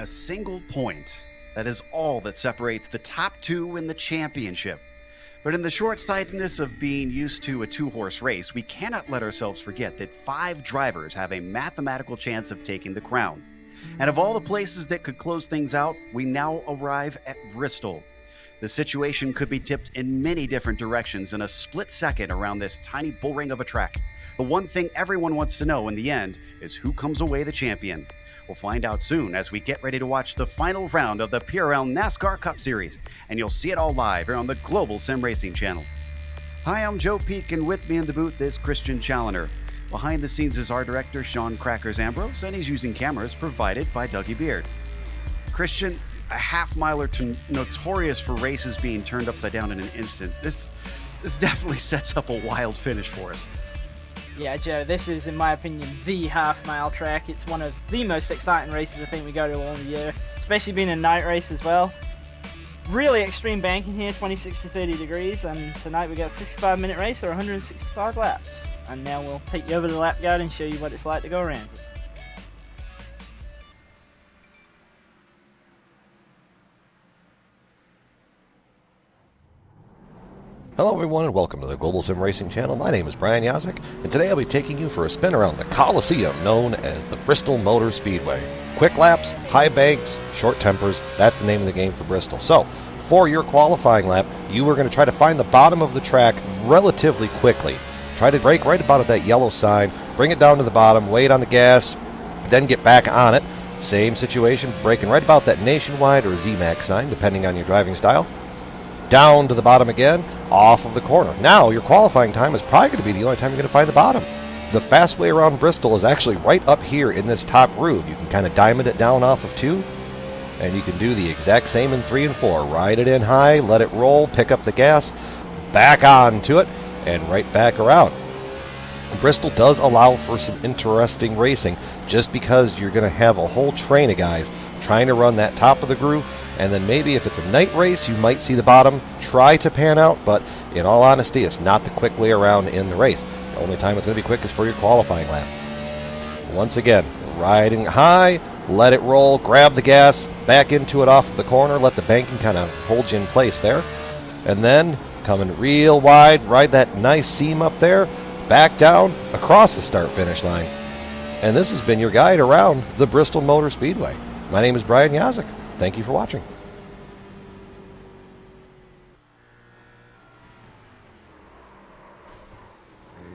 a single point. That is all that separates the top two in the championship. But in the short-sightedness of being used to a two-horse race, we cannot let ourselves forget that 5 drivers have a mathematical chance of taking the crown. And of all the places that could close things out, we now arrive at Bristol. The situation could be tipped in many different directions in a split second around this tiny bullring of a track. The one thing everyone wants to know in the end is who comes away the champion. We'll find out soon as we get ready to watch the final round of the PRL NASCAR Cup Series, and you'll see it all live here on the Global SimRacing Channel. Hi, I'm Joe Peak, and with me in the booth is Christian Challoner. Behind the scenes is our director, Sean Crackers Ambrose, and he's using cameras provided by Dougie Beard. Christian, a half-miler notorious for races being turned upside down in an instant. This definitely sets up a wild finish for us. Yeah, Joe, this is, in my opinion, the half-mile track. It's one of the most exciting races I think we go to all year, especially being a night race as well. Really extreme banking here, 26 to 30 degrees, and tonight we got a 55-minute race or 165 laps. And now we'll take you over to the lap guide and show you what it's like to go around it. Hello everyone and welcome to the Global SimRacing Channel. My name is Brian Yazek, and today I'll be taking you for a spin around the Coliseum known as the Bristol Motor Speedway. Quick laps, high banks, short tempers, that's the name of the game for Bristol. So, for your qualifying lap, you are going to try to find the bottom of the track relatively quickly. Try to brake right about at that yellow sign, bring it down to the bottom, wait on the gas, then get back on it. Same situation, braking right about that Nationwide or ZMAX sign, depending on your driving style. Down to the bottom again, off of the corner. Now, your qualifying time is probably going to be the only time you're going to find the bottom. The fast way around Bristol is actually right up here in this top groove. You can kind of diamond it down off of 2, and you can do the exact same in 3 and 4. Ride it in high, let it roll, pick up the gas, back on to it, and right back around. Bristol does allow for some interesting racing just because you're going to have a whole train of guys trying to run that top of the groove, and then maybe if it's a night race you might see the bottom try to pan out, but in all honesty it's not the quick way around in the race. The only time it's going to be quick is for your qualifying lap. Once again, riding high, let it roll, grab the gas, back into it off the corner, let the banking kind of hold you in place there, and then coming real wide, ride that nice seam up there, back down across the start-finish line. And this has been your guide around the Bristol Motor Speedway. My name is Brian Yazek. Thank you for watching.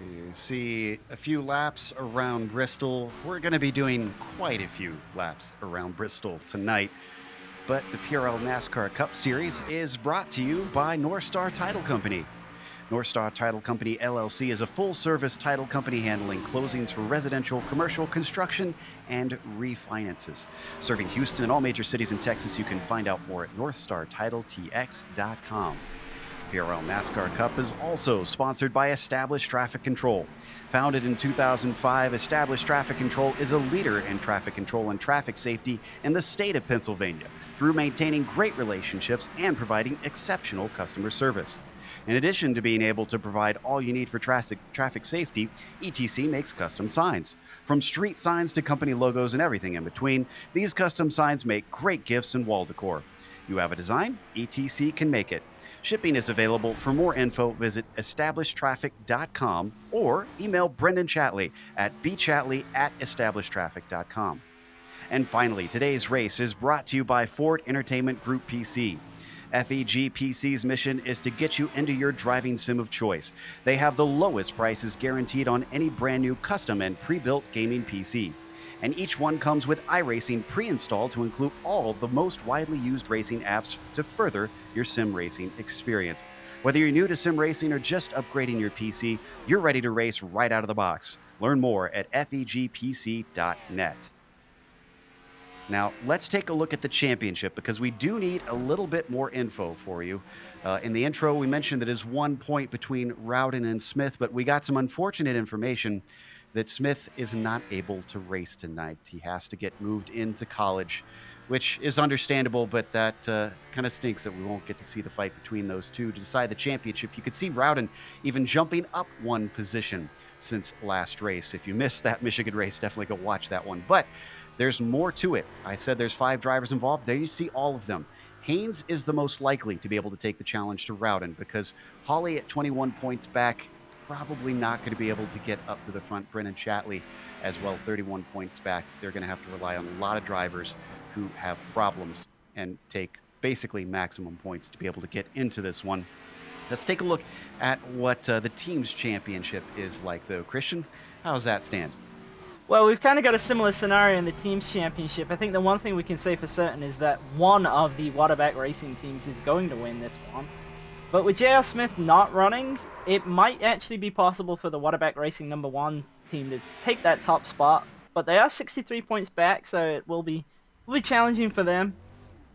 You see a few laps around Bristol. We're going to be doing quite a few laps around Bristol tonight. But the PRL NASCAR Cup Series is brought to you by Star Title Company. Star Title Company LLC is a full-service title company handling closings for residential, commercial, construction, and refinances. Serving Houston and all major cities in Texas, you can find out more at northstartitletx.com. PRL NASCAR Cup is also sponsored by Established Traffic Control. Founded in 2005, Established Traffic Control is a leader in traffic control and traffic safety in the state of Pennsylvania through maintaining great relationships and providing exceptional customer service. In addition to being able to provide all you need for traffic safety, ETC makes custom signs. From street signs to company logos and everything in between, these custom signs make great gifts and wall decor. You have a design? ETC can make it. Shipping is available. For more info, visit establishedtraffic.com or email Brendan Chatley at bchatley@establishedtraffic.com. And finally, today's race is brought to you by Ford Entertainment Group PC. FEG PC's mission is to get you into your driving sim of choice. They have the lowest prices guaranteed on any brand new custom and pre-built gaming PC. And each one comes with iRacing pre-installed to include all the most widely used racing apps to further your sim racing experience. Whether you're new to sim racing or just upgrading your PC, you're ready to race right out of the box. Learn more at fegpc.net. Now, let's take a look at the championship because we do need a little bit more info for you. In the intro, we mentioned that it is 1 point between Rowden and Smith, but we got some unfortunate information that Smith is not able to race tonight. He has to get moved into college, which is understandable, but that kind of stinks that we won't get to see the fight between those two to decide the championship. You could see Rowden even jumping up one position since last race. If you missed that Michigan race, definitely go watch that one. But There's more to it. I said there's 5 drivers involved. There you see all of them. Haynes is the most likely to be able to take the challenge to Rowden because Holly at 21 points back, probably not going to be able to get up to the front. Brennan Chatley as well, 31 points back. They're going to have to rely on a lot of drivers who have problems and take basically maximum points to be able to get into this one. Let's take a look at what the team's championship is like, though. Christian, how's that stand? Well, we've kind of got a similar scenario in the team's championship. I think the one thing we can say for certain is that one of the Waterback Racing teams is going to win this one. But with J.R. Smith not running, it might actually be possible for the Waterback Racing #1 team to take that top spot. But they are 63 points back, so it will be challenging for them.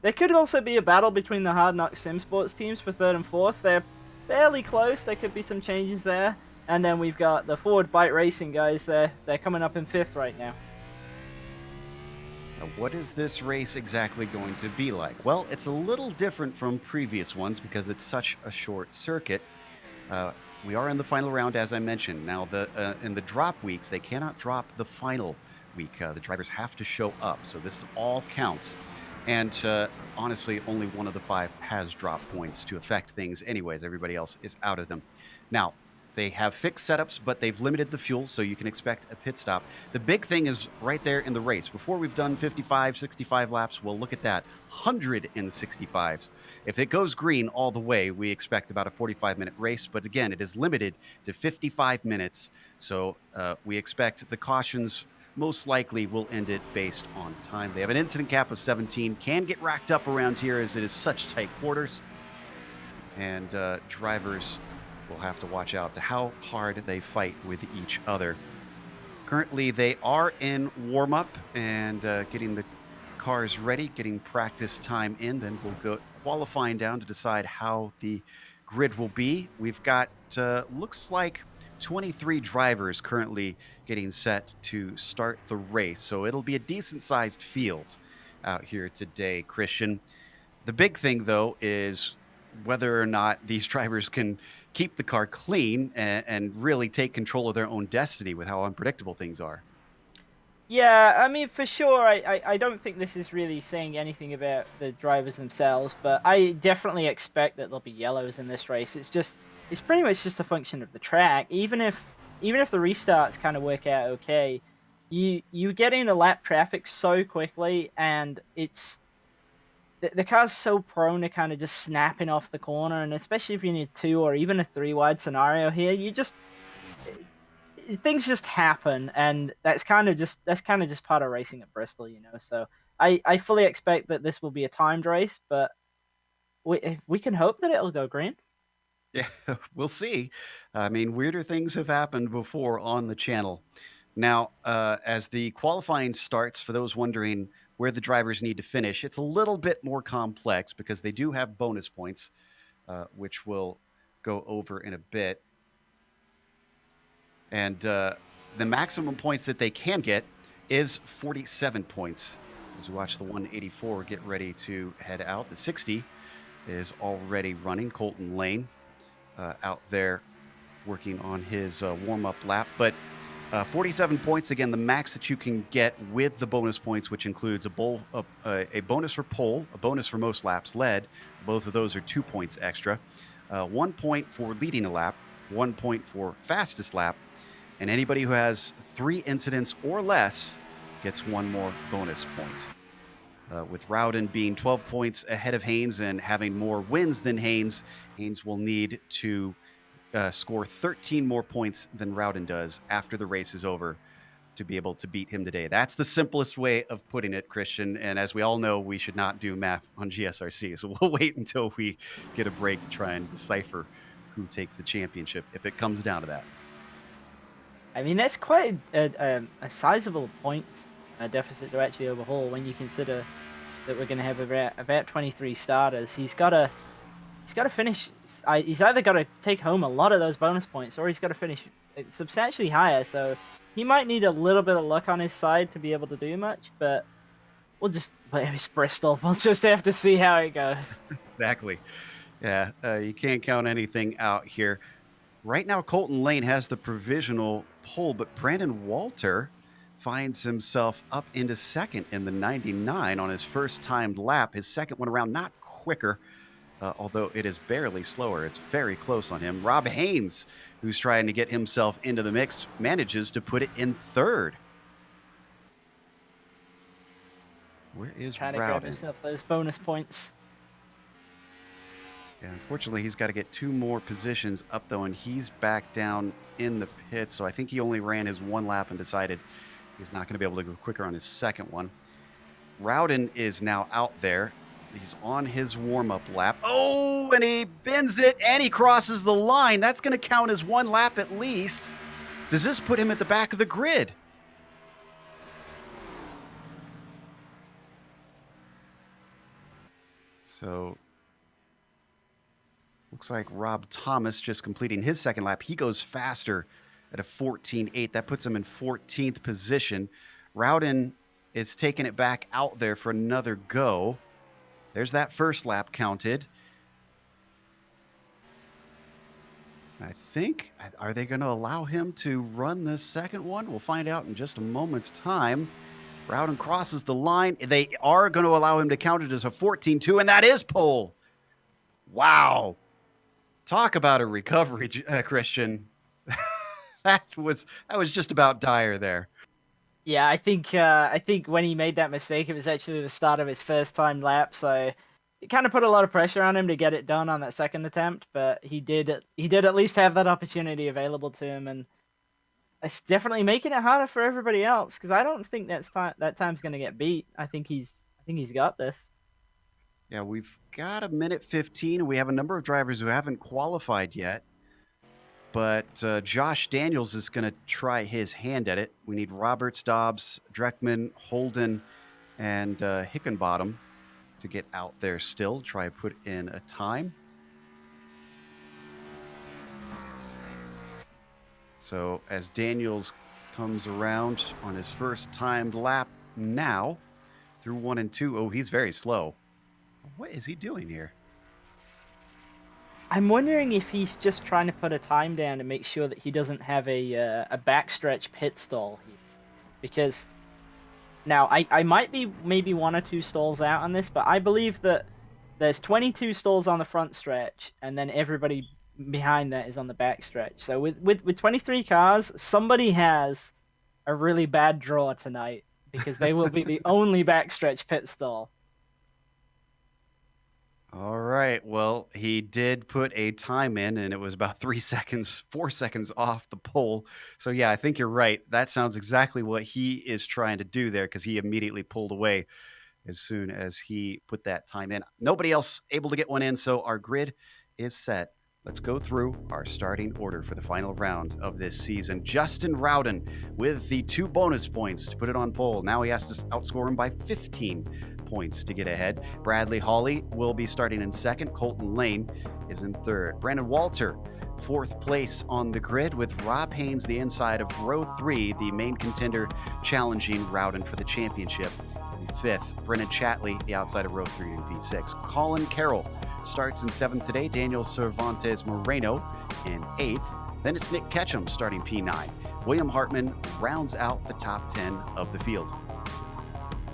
There could also be a battle between the Hard Knock Sim Sports teams for 3rd and 4th. They're fairly close. There could be some changes there. And then we've got the Forward Bite Racing guys there. They're coming up in 5th right now. Now, what is this race exactly going to be like? Well, it's a little different from previous ones because it's such a short circuit. We are in the final round, as I mentioned. Now, in the drop weeks, they cannot drop the final week. The drivers have to show up, so this all counts. And honestly, only one of the 5 has drop points to affect things anyways. Everybody else is out of them. Now, they have fixed setups, but they've limited the fuel, so you can expect a pit stop. The big thing is right there in the race. Before we've done 55, 65 laps, well, look at that, 165s. If it goes green all the way, we expect about a 45-minute race. But again, it is limited to 55 minutes, so we expect the cautions most likely will end it based on time. They have an incident cap of 17, can get racked up around here as it is such tight quarters. And drivers will have to watch out to how hard they fight with each other. Currently, they are in warm-up and getting the cars ready, getting practice time in. Then we'll go qualifying down to decide how the grid will be. We've got, looks like 23 drivers currently getting set to start the race. So it'll be a decent-sized field out here today, Christian. The big thing, though, is whether or not these drivers can keep the car clean and really take control of their own destiny with how unpredictable things are. Yeah, I mean, for sure, I don't think this is really saying anything about the drivers themselves, but I definitely expect that there'll be yellows in this race. It's pretty much just a function of the track. Even if the restarts kind of work out okay, you get into lap traffic so quickly, and the car's so prone to kind of just snapping off the corner, and especially if you're in a 2 or even a 3 wide scenario here, things just happen, and that's kind of just part of racing at Bristol, you know. So I fully expect that this will be a timed race, but we can hope that it'll go green. Yeah, we'll see. I mean, weirder things have happened before on the channel. Now, as the qualifying starts, for those wondering where the drivers need to finish, it's a little bit more complex because they do have bonus points, which we'll go over in a bit. And the maximum points that they can get is 47 points. As we watch the 184 get ready to head out, the 60 is already running. Colton Lane out there working on his warm-up lap. But 47 points, again, the max that you can get with the bonus points, which includes a bonus for pole, a bonus for most laps led. Both of those are 2 points extra. 1 point for leading a lap, 1 point for fastest lap, and anybody who has 3 incidents or less gets 1 more bonus point. With Rowden being 12 points ahead of Haynes and having more wins than Haynes will need to score 13 more points than Rowden does after the race is over to be able to beat him today. That's the simplest way of putting it, Christian. And as we all know, we should not do math on GSRC. So we'll wait until we get a break to try and decipher who takes the championship if it comes down to that. I mean, that's quite a sizable points deficit to actually overhaul when you consider that we're going to have about 23 starters. He's got to finish. He's either got to take home a lot of those bonus points, or he's got to finish substantially higher. So he might need a little bit of luck on his side to be able to do much. But it's Bristol. We'll just have to see how it goes. Exactly. Yeah, you can't count anything out here. Right now, Colton Lane has the provisional pole, but Brandon Walter finds himself up into second in the 99 on his first timed lap. His second one around, not quicker, although it is barely slower. It's very close on him. Rob Haynes, who's trying to get himself into the mix, manages to put it in third. Where is trying to grab Rowden? himself those bonus points. Yeah, unfortunately, he's got to get 2 more positions up, though, and he's back down in the pit. So I think he only ran his 1 lap and decided he's not going to be able to go quicker on his second one. Rowden is now out there. He's on his warm-up lap. Oh, and he bends it, and he crosses the line. That's going to count as 1 lap at least. Does this put him at the back of the grid? So looks like Rob Thomas just completing his second lap. He goes faster at a 14.8. That puts him in 14th position. Rowden is taking it back out there for another go. There's that first lap counted. I think, are they going to allow him to run the second one? We'll find out in just a moment's time. Rowden crosses the line. They are going to allow him to count it as a 14.2, and that is pole. Wow. Talk about a recovery, Christian. that was just about dire there. Yeah, I think when he made that mistake, it was actually the start of his first time lap, so it kind of put a lot of pressure on him to get it done on that second attempt. But he did at least have that opportunity available to him, and it's definitely making it harder for everybody else because I don't think that time's going to get beat. I think he's got this. Yeah, we've got a minute 15, and we have a number of drivers who haven't qualified yet. But Josh Daniels is going to try his hand at it. We need Roberts, Dobbs, Dreckman, Holden, and Hickenbottom to get out there still. Try to put in a time. So as Daniels comes around on his first timed lap now through 1 and 2. Oh, he's very slow. What is he doing here? I'm wondering if he's just trying to put a time down to make sure that he doesn't have a backstretch pit stall here. Because now I might be maybe 1 or 2 stalls out on this, but I believe that there's 22 stalls on the front stretch, and then everybody behind that is on the back stretch. So with 23 cars, somebody has a really bad draw tonight because they will be the only backstretch pit stall. All right. Well, he did put a time in, and it was about 4 seconds off the pole. So, yeah, I think you're right. That sounds exactly what he is trying to do there because he immediately pulled away as soon as he put that time in. Nobody else able to get one in, so our grid is set. Let's go through our starting order for the final round of this season. Justin Rowden with the 2 bonus points to put it on pole. Now he has to outscore him by 15 points to get ahead. Bradley Hawley will be starting in second. Colton Lane is in third. Brandon Walter, 4th place on the grid, with Rob Haynes the inside of row 3, the main contender challenging Rowden for the championship. In 5th, Brennan Chatley, the outside of row 3 in P6. Colin Carroll starts in 7th today. Daniel Cervantes Moreno in 8th. Then it's Nick Ketchum starting P9. William Hartman rounds out the top 10 of the field.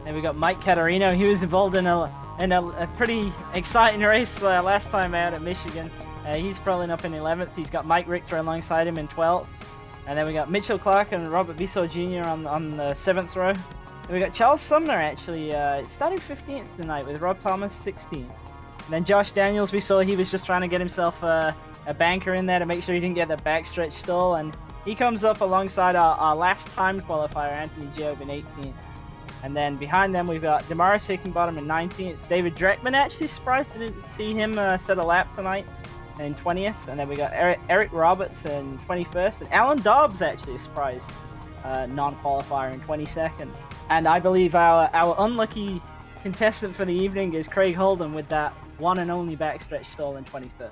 And we got Mike Caterino. He was involved in a pretty exciting race last time out at Michigan. He's rolling up in 11th. He's got Mike Richter alongside him in 12th. And then we got Mitchell Clark and Robert Bissell Jr. on the 7th row. And we got Charles Sumner actually starting 15th tonight with Rob Thomas 16th. And then Josh Daniels, we saw he was just trying to get himself a banker in there to make sure he didn't get that backstretch stall. And he comes up alongside our last timed qualifier, Anthony Job, in 18th. And then behind them, we've got Damaris Hickenbottom in 19th. David Dreckman, actually surprised to see him set a lap tonight in 20th. And then we got Eric Roberts in 21st. And Alan Dobbs, actually surprised non-qualifier in 22nd. And I believe our unlucky contestant for the evening is Craig Holden with that one and only backstretch stall in 23rd.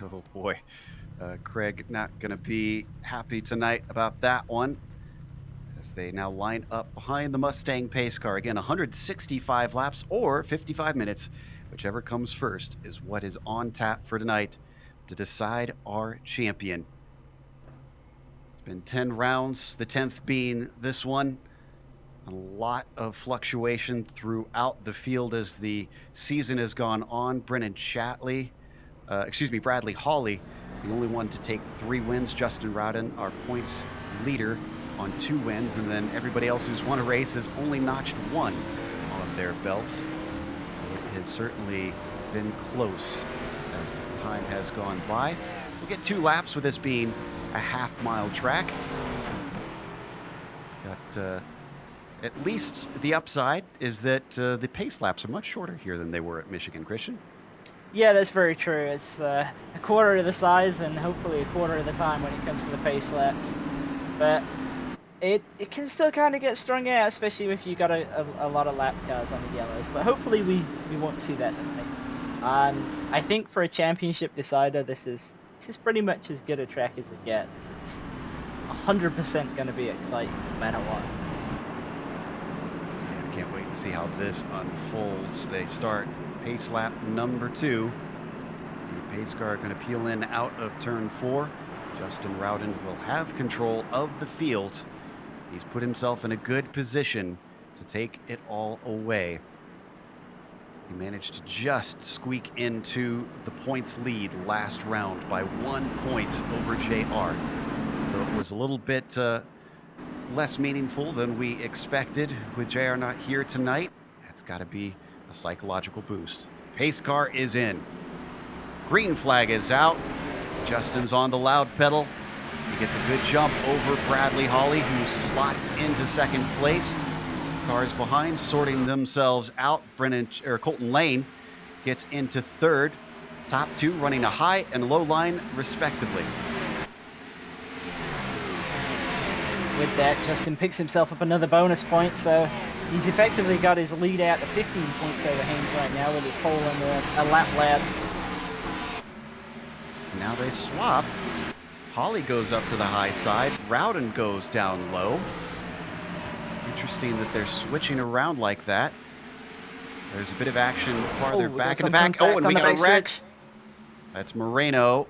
Oh, boy. Craig not going to be happy tonight about that one, as they now line up behind the Mustang pace car. Again, 165 laps or 55 minutes, whichever comes first, is what is on tap for tonight to decide our champion. Been 10 rounds, the 10th being this one. A lot of fluctuation throughout the field as the season has gone on. Bradley Hawley, the only one to take 3 wins. Justin Rowden, our points leader, on 2 wins. And then everybody else who's won a race has only notched 1 on their belts. So it has certainly been close as the time has gone by. We'll get 2 laps with this being a half-mile track. Got at least the upside is that the pace laps are much shorter here than they were at Michigan, Christian. Yeah, that's very true. It's a quarter of the size and hopefully a quarter of the time when it comes to the pace laps. But it can still kind of get strung out, especially if you got a lot of lap cars on the yellows. But hopefully we won't see that tonight. I think for a championship decider, this is pretty much as good a track as it gets. It's 100% going to be exciting no matter what. Can't wait to see how this unfolds. They start pace lap number 2. The pace car are going to peel in out of turn 4. Justin Rowden will have control of the field. He's put himself in a good position to take it all away. He managed to just squeak into the points lead last round by 1 point over JR. Though it was a little bit less meaningful than we expected with JR not here tonight. That's got to be a psychological boost. Pace car is in. Green flag is out. Justin's on the loud pedal. He gets a good jump over Bradley Hawley, who slots into second place. Cars behind sorting themselves out. Colton Lane gets into third. Top 2 running a high and low line respectively. With that, Justin picks himself up another bonus point, so he's effectively got his lead out to 15 points over Haynes right now with his pole and a lap lad. Now they swap. Hawley goes up to the high side. Rowden goes down low. Interesting that they're switching around like that. There's a bit of action farther back in the back. Oh, and we got a wreck. That's Moreno.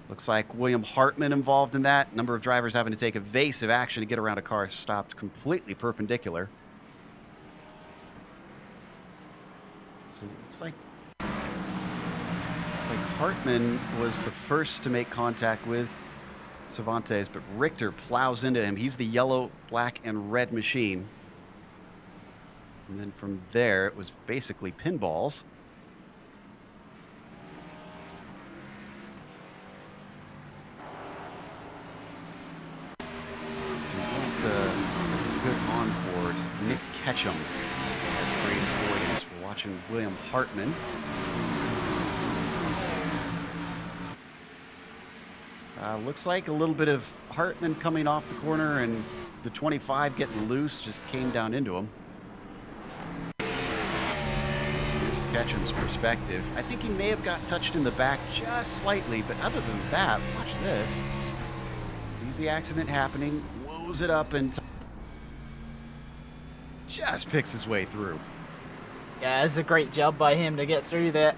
Looks like William Hartman involved in that. Number of drivers having to take evasive action to get around a car stopped completely perpendicular. So it looks like Hartman was the first to make contact with Cervantes, but Richter plows into him. He's the yellow, black, and red machine. And then from there, it was basically pinballs. Good on board. Nick Ketchum has great avoidance. We're watching William Hartman. Looks like a little bit of Hartman coming off the corner and the 25 getting loose just came down into him. Here's Ketchum's perspective. I think he may have got touched in the back just slightly, but other than that, watch this. Easy accident happening, woes it up and just picks his way through. Yeah, it's a great job by him to get through that.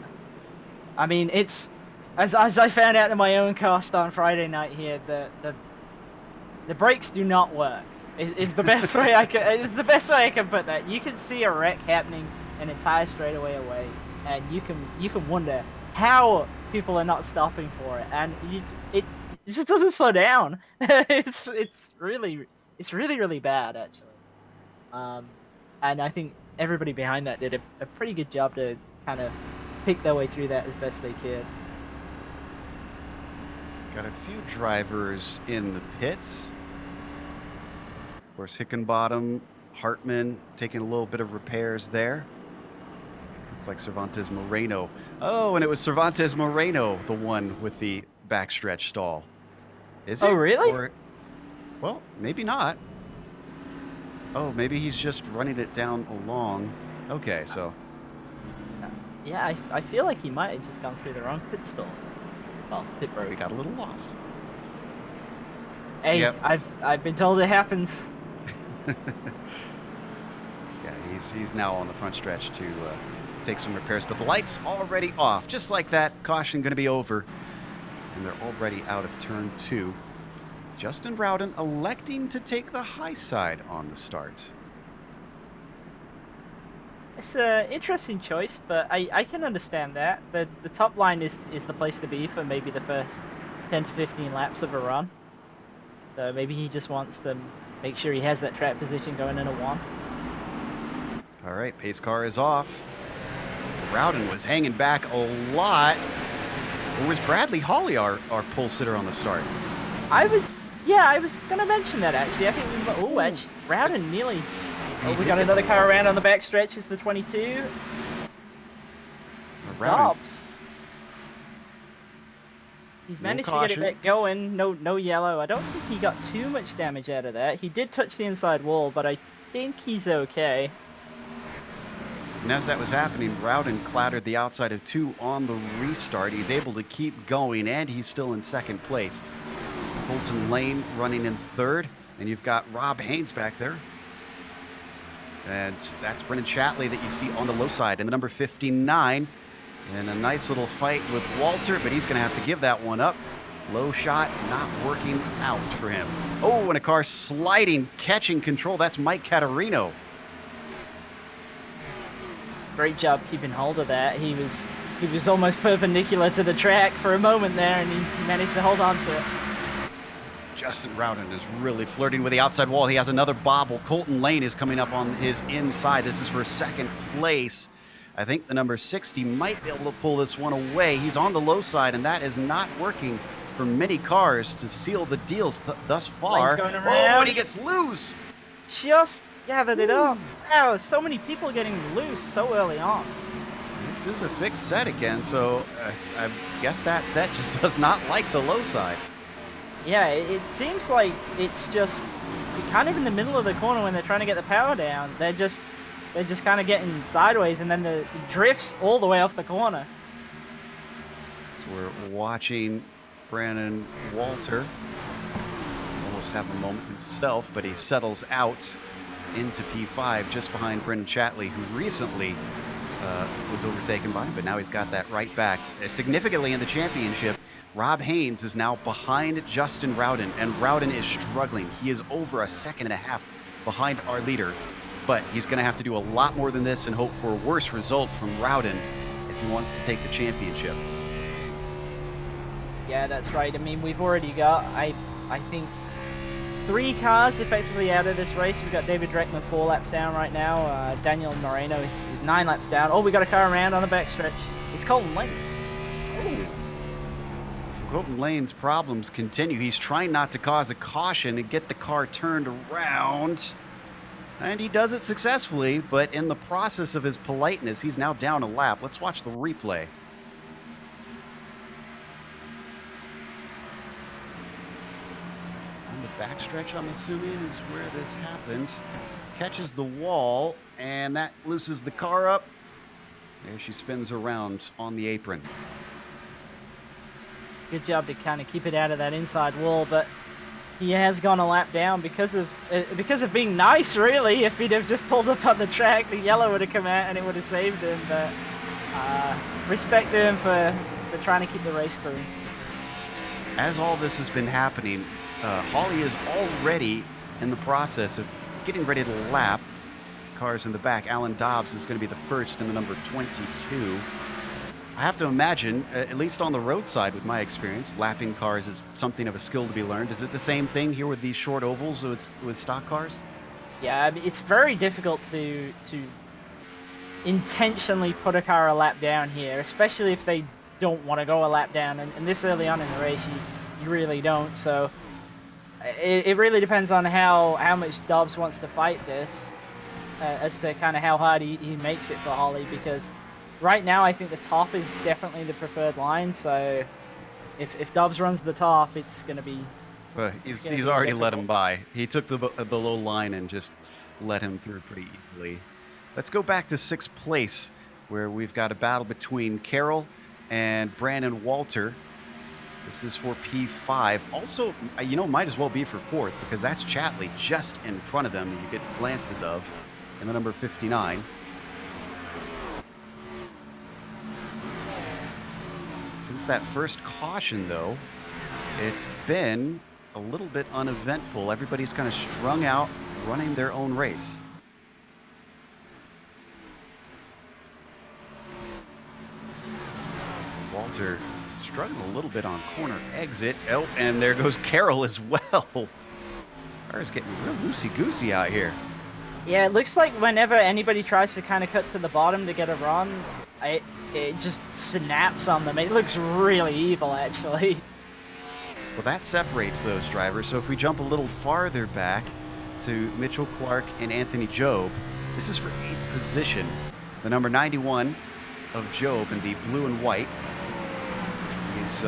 I mean, it's as I found out in my own car on Friday night here, the brakes do not work. Is the best way I can put that. You can see a wreck happening an entire straightaway away, and you can wonder how people are not stopping for it, and it just doesn't slow down. it's really bad actually. And I think everybody behind that did a pretty good job to kind of pick their way through that as best they could. Got a few drivers in the pits. Of course, Hickenbottom, Hartman taking a little bit of repairs there. Looks like Cervantes Moreno. Oh, and it was Cervantes Moreno, the one with the backstretch stall. Is it? Oh, really? Or, well, maybe not. Oh, maybe he's just running it down along. Okay, so. Yeah, I feel like he might have just gone through the wrong pit stall. Well, pit road. We got a little lost. Hey, yep. I've been told it happens. Yeah, he's now on the front stretch to take some repairs, but the light's already off. Just like that, caution going to be over, and they're already out of turn 2. Justin Rowden electing to take the high side on the start. It's an interesting choice, but I can understand that. The top line is the place to be for maybe the first 10 to 15 laps of a run. So maybe he just wants to make sure he has that track position going in a 1. All right, pace car is off. Rowden was hanging back a lot. Or was Bradley Hawley our pole sitter on the start? I was gonna mention that actually. I think Rowden nearly. Oh, we got another car around on the back stretch. It's the 22. Stops. He's managed to get it back going. No yellow. I don't think he got too much damage out of that. He did touch the inside wall, but I think he's okay. And as that was happening, Rowden clattered the outside of 2 on the restart. He's able to keep going, and he's still in second place. Colton Lane running in third, and you've got Rob Haynes back there. And that's Brennan Chatley that you see on the low side in the number 59. And a nice little fight with Walter, but he's going to have to give that one up. Low shot not working out for him. Oh, and a car sliding, catching control. That's Mike Caterino. Great job keeping hold of that. He was almost perpendicular to the track for a moment there, and he managed to hold on to it. Justin Rowden is really flirting with the outside wall. He has another bobble. Colton Lane is coming up on his inside. This is for second place. I think the number 60 might be able to pull this one away. He's on the low side, and that is not working for many cars to seal the deals thus far. Going around. Oh, and he gets loose. Just gathered it up. Wow, so many people getting loose so early on. This is a fixed set again, so I guess that set just does not like the low side. Yeah, it seems like it's just kind of in the middle of the corner when they're trying to get the power down. They're just kind of getting sideways, and then the drifts all the way off the corner. So we're watching Brandon Walter almost have a moment himself, but he settles out into P5 just behind Brendan Chatley, who recently was overtaken by him, but now he's got that right back. Significantly in the championship, Rob Haynes is now behind Justin Rowden, and Rowden is struggling. He is over a second and a half behind our leader, but he's going to have to do a lot more than this and hope for a worse result from Rowden if he wants to take the championship. Yeah, that's right. I mean, we've already got, I think, 3 cars effectively out of this race. We've got David Dreckman 4 laps down right now. Daniel Moreno is 9 laps down. Oh, we got a car around on the backstretch. It's Colton Lane. Oh. So Colton Lane's problems continue. He's trying not to cause a caution and get the car turned around. And he does it successfully, but in the process of his politeness, he's now down a lap. Let's watch the replay. Backstretch, I'm assuming, is where this happened. Catches the wall, and that loosens the car up. There she spins around on the apron. Good job to kind of keep it out of that inside wall, but he has gone a lap down because of being nice, really. If he'd have just pulled up on the track, the yellow would have come out and it would have saved him. But respect to him for trying to keep the race going. As all this has been happening, Hawley is already in the process of getting ready to lap. Cars in the back. Alan Dobbs is going to be the first in the number 22. I have to imagine, at least on the roadside with my experience, lapping cars is something of a skill to be learned. Is it the same thing here with these short ovals with stock cars? Yeah, it's very difficult to intentionally put a car a lap down here, especially if they don't want to go a lap down. And this early on in the race, you really don't. So it really depends on how much Dobbs wants to fight this, as to kind of how hard he makes it for Hawley, because right now I think the top is definitely the preferred line. So if Dobbs runs the top, it's going to be... Well, he's already let him by. He took the low line and just let him through pretty easily. Let's go back to 6th place, where we've got a battle between Carroll and Brandon Walter. This is for P5. Also, might as well be for 4th, because that's Chatley just in front of them that you get glances of in the number 59. Since that first caution, though, it's been a little bit uneventful. Everybody's kind of strung out, running their own race. Walter struggling a little bit on corner exit. Oh, and there goes Carroll as well. Car's getting real loosey-goosey out here. Yeah, it looks like whenever anybody tries to kind of cut to the bottom to get a run, it just snaps on them. It looks really evil, actually. Well, that separates those drivers. So if we jump a little farther back to Mitchell Clark and Anthony Job, this is for 8th position. The number 91 of Job in the blue and white. He's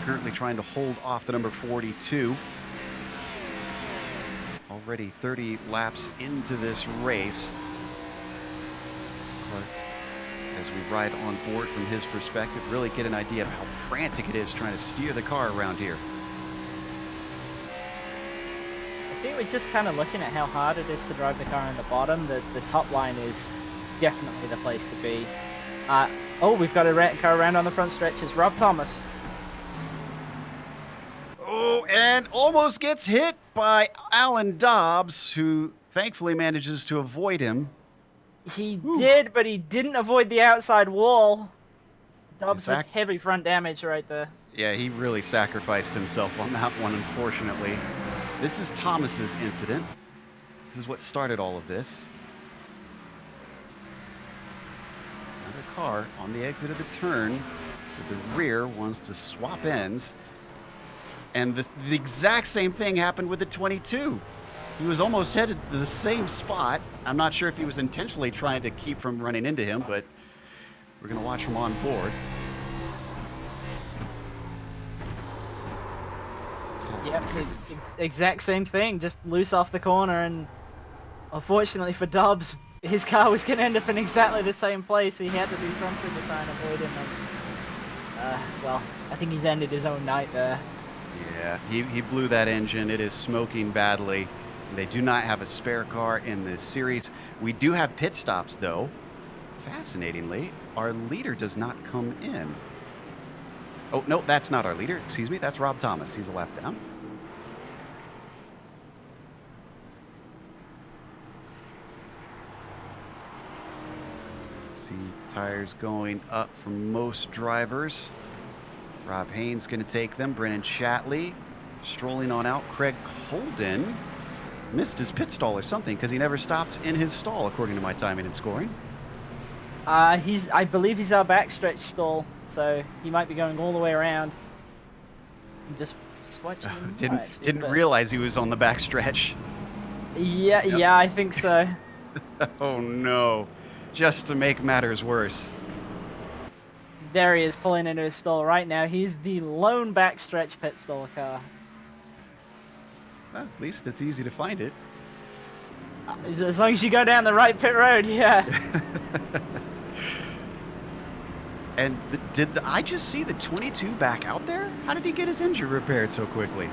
currently trying to hold off the number 42. Already 30 laps into this race. Clark, as we ride on board from his perspective, really get an idea of how frantic it is trying to steer the car around here. I think we're just kind of looking at how hard it is to drive the car on the bottom. The top line is definitely the place to be. Oh, we've got a car around on the front stretches. Rob Thomas. Oh, and almost gets hit by Alan Dobbs, who thankfully manages to avoid him. He did, but he didn't avoid the outside wall. Dobbs with fact, heavy front damage right there. Yeah, he really sacrificed himself on that one, unfortunately. This is Thomas's incident. This is what started all of this. Another car on the exit of the turn. The rear wants to swap ends. And the exact same thing happened with the 22. He was almost headed to the same spot. I'm not sure if he was intentionally trying to keep from running into him, but we're going to watch from on board. Yep, exact same thing. Just loose off the corner, and unfortunately for Dobbs, his car was going to end up in exactly the same place. He had to do something to try and avoid him. And, well, I think he's ended his own night there. Yeah, he blew that engine. It is smoking badly. They do not have a spare car in this series. We do have pit stops, though. Fascinatingly, our leader does not come in. Oh, no, that's not our leader. Excuse me, that's Rob Thomas. He's a lap down. See tires going up for most drivers. Rob Haynes going to take them. Brennan Shatley strolling on out. Craig Holden missed his pit stall or something because he never stopped in his stall, according to my timing and scoring. I believe he's our backstretch stall, so he might be going all the way around. I'm just watching him. Didn't realize he was on the backstretch. Yeah, yep. Yeah, I think so. Oh no! Just to make matters worse. There he is, pulling into his stall right now. He's the lone backstretch pit stall car. Well, at least it's easy to find it. As long as you go down the right pit road, yeah. And did I just see the 22 back out there? How did he get his engine repaired so quickly?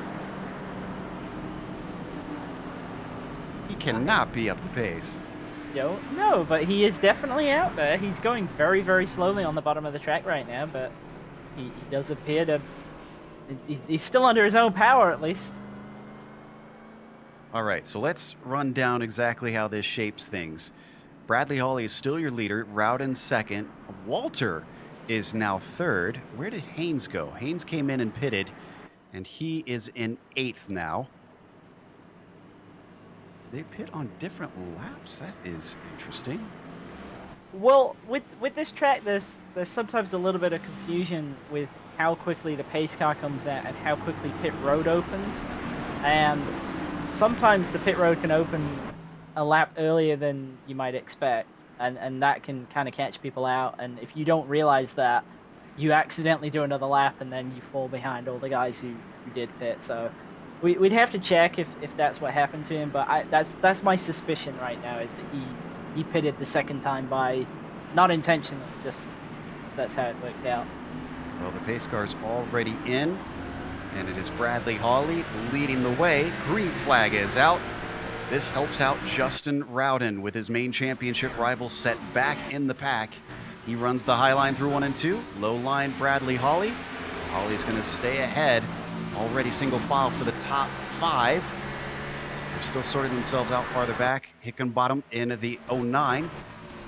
He cannot be up to pace. No, but he is definitely out there. He's going very, very slowly on the bottom of the track right now, but he does appear to... He's still under his own power, at least. All right, so let's run down exactly how this shapes things. Bradley Hawley is still your leader, Rowden second. Walter is now third. Where did Haynes go? Haynes came in and pitted, and he is in 8th now. They pit on different laps. That is interesting. Well, with this track, there's sometimes a little bit of confusion with how quickly the pace car comes out and how quickly pit road opens. And sometimes the pit road can open a lap earlier than you might expect, and that can kind of catch people out. And if you don't realize that, you accidentally do another lap, and then you fall behind all the guys who did pit. So we'd have to check if that's what happened to him, but that's my suspicion right now, is that he pitted the second time by, not intentionally, just so that's how it worked out. Well, the pace car's already in, and it is Bradley Hawley leading the way. Green flag is out. This helps out Justin Rowden with his main championship rival set back in the pack. He runs the high line through 1 and 2. Low line, Bradley Hawley. Hawley's going to stay ahead already single file for the top 5. They're still sorting themselves out farther back. Hickenbottom in the 09,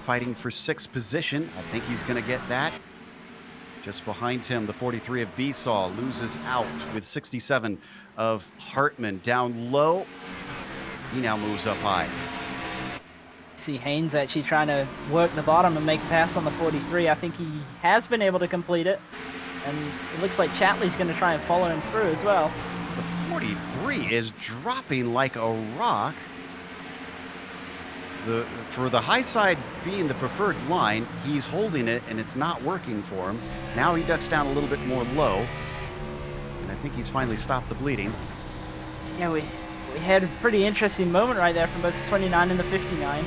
fighting for 6th position. I think he's going to get that. Just behind him, the 43 of Besaw loses out with 67 of Hartman. Down low, he now moves up high. See Haynes actually trying to work the bottom and make a pass on the 43. I think he has been able to complete it. And it looks like Chatley's going to try and follow him through as well. The 43 is dropping like a rock. For the high side being the preferred line, he's holding it and it's not working for him. Now he ducks down a little bit more low. And I think he's finally stopped the bleeding. Yeah, we had a pretty interesting moment right there from both the 29 and the 59.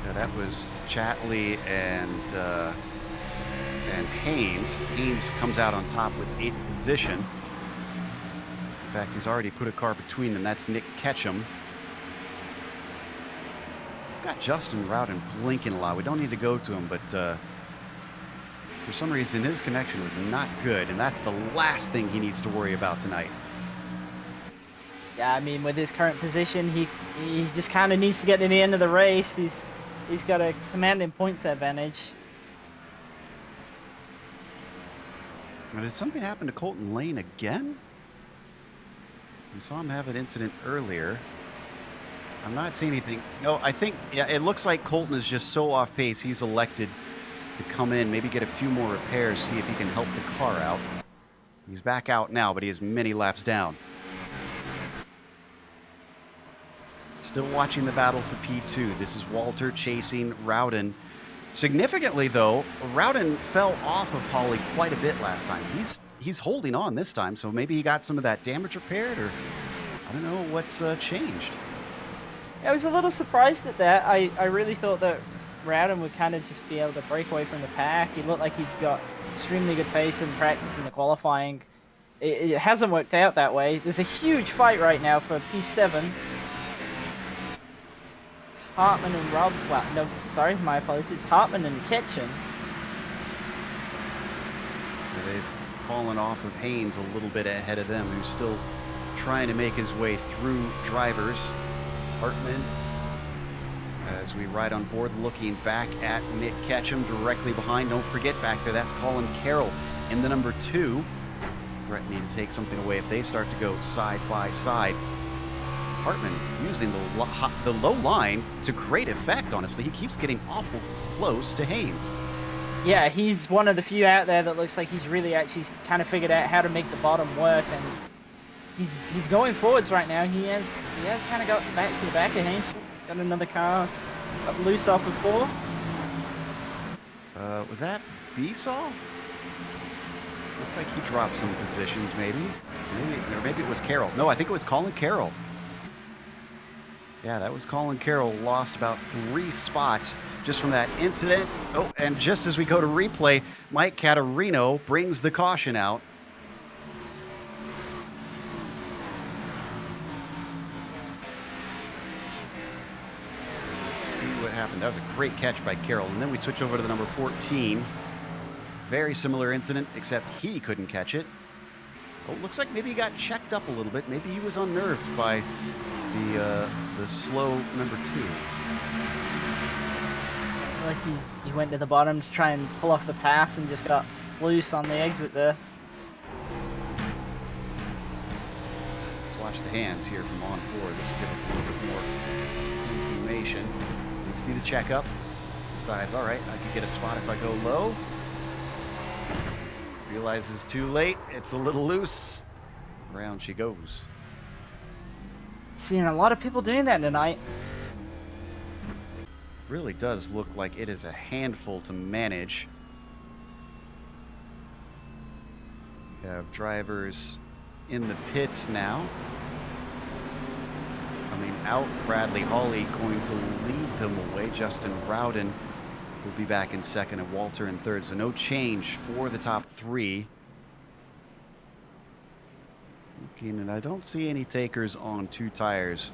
Yeah, that was Chatley and Haynes. Haynes comes out on top with 8th position. In fact, he's already put a car between them. That's Nick Ketchum. Got Justin Rowden blinking a lot. We don't need to go to him, but for some reason his connection was not good, and that's the last thing he needs to worry about tonight. Yeah, I mean, with his current position, he just kind of needs to get to the end of the race. He's got a commanding points advantage. Now, did something happen to Colton Lane again? I saw him have an incident earlier. I'm not seeing anything. No, I think, yeah, it looks like Colton is just so off pace. He's elected to come in, maybe get a few more repairs, see if he can help the car out. He's back out now, but he is many laps down. Still watching the battle for P2. This is Walter chasing Rowden. Significantly, though, Rowden fell off of Holly quite a bit last time. He's holding on this time, so maybe he got some of that damage repaired, or I don't know what's changed. I was a little surprised at that. I really thought that Rowden would kind of just be able to break away from the pack. He looked like he's got extremely good pace in practice in the qualifying. It hasn't worked out that way. There's a huge fight right now for P7. It's Hartman and Rob. Well, no, sorry, my apologies. It's Hartman and Ketchum. They've fallen off of Haynes a little bit ahead of them, who's still trying to make his way through drivers. Hartman, as we ride on board, looking back at Nick Ketchum directly behind. Don't forget back there, that's Colin Carroll in the number 2, threatening to take something away if they start to go side by side. Hartman using the low line to great effect, honestly. He keeps getting awful close to Haynes. Yeah, he's one of the few out there that looks like he's really actually kind of figured out how to make the bottom work, and he's going forwards right now. He has kind of got back to the back of Haynes. Got another car up loose off of 4. Was that Besaw? Looks like he dropped some positions, maybe. Or maybe it was Carroll. No, I think it was Colin Carroll. Yeah, that was Colin Carroll. Lost about 3 spots just from that incident. Oh, and just as we go to replay, Mike Caterino brings the caution out. Let's see what happened. That was a great catch by Carroll. And then we switch over to the number 14. Very similar incident, except he couldn't catch it. Oh, looks like maybe he got checked up a little bit. Maybe he was unnerved by the slow number 2. Like he went to the bottom to try and pull off the pass and just got loose on the exit there. Let's watch the hands here from on board. This will give us a little bit more information. You can see the checkup. Decides, all right, I can get a spot if I go low. Realizes too late. It's a little loose. Around she goes. Seeing a lot of people doing that tonight. Really does look like it is a handful to manage. We have drivers in the pits now. Coming out, Bradley Hawley going to lead them away. Justin Rowden will be back in second and Walter in third. So no change for the top 3. And I don't see any takers on 2 tires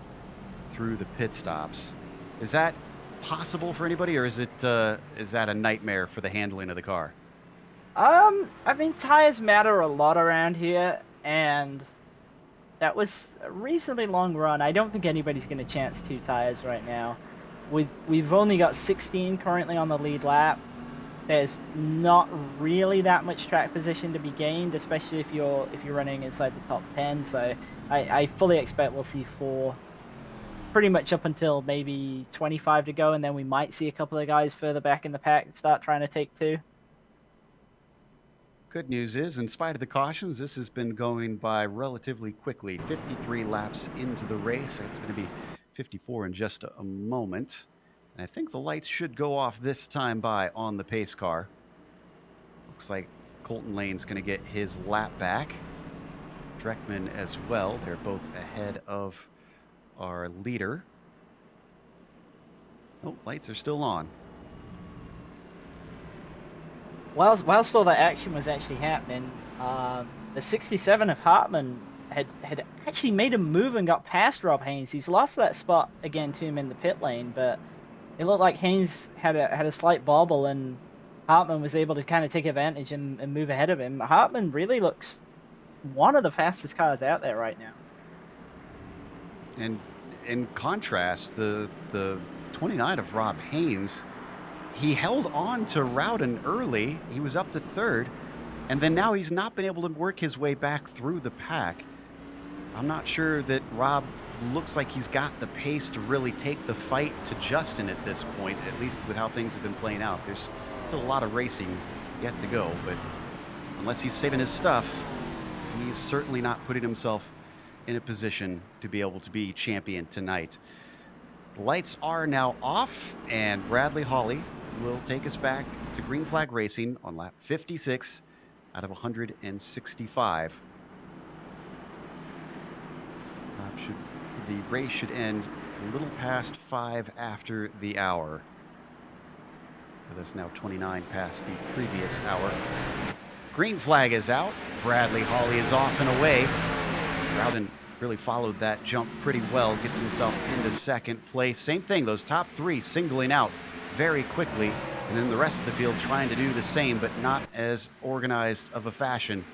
through the pit stops. Is that possible for anybody, or is that a nightmare for the handling of the car? I mean, tires matter a lot around here, and that was a reasonably long run. I don't think anybody's going to chance 2 tires right now. We've only got 16 currently on the lead lap. There's not really that much track position to be gained, especially if you're running inside the top 10. So I fully expect we'll see 4 pretty much up until maybe 25 to go, and then we might see a couple of guys further back in the pack start trying to take 2. Good news is, in spite of the cautions, this has been going by relatively quickly. 53 laps into the race. It's going to be 54 in just a moment. And I think the lights should go off this time by on the pace car. Looks like Colton Lane's going to get his lap back. Dreckman as well. They're both ahead of our leader. Oh, lights are still on. Whilst all that action was actually happening, the 67 of Hartman had actually made a move and got past Rob Haynes. He's lost that spot again to him in the pit lane, but it looked like Haynes had a slight bobble, and Hartman was able to kind of take advantage and move ahead of him. Hartman really looks one of the fastest cars out there right now. And in contrast, the 29 of Rob Haynes, he held on to Rowden early. He was up to 3rd, and then now he's not been able to work his way back through the pack. I'm not sure that Rob looks like he's got the pace to really take the fight to Justin at this point, at least with how things have been playing out. There's still a lot of racing yet to go, but unless he's saving his stuff, he's certainly not putting himself in a position to be able to be champion tonight. The lights are now off, and Bradley Hawley will take us back to green flag racing on lap 56 out of 165. The race should end a little past 5 after the hour. With us now 29 past the previous hour. Green flag is out. Bradley Hawley is off and away. Rowden really followed that jump pretty well, gets himself into 2nd place. Same thing, those top 3 singling out very quickly, and then the rest of the field trying to do the same, but not as organized of a fashion.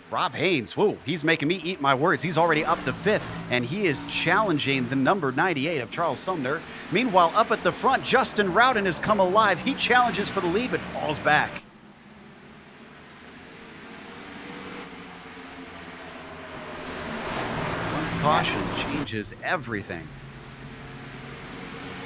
Rob Haynes, whoa, he's making me eat my words. He's already up to 5th, and he is challenging the number 98 of Charles Sumner. Meanwhile, up at the front, Justin Rowden has come alive. He challenges for the lead, but falls back. Caution changes everything.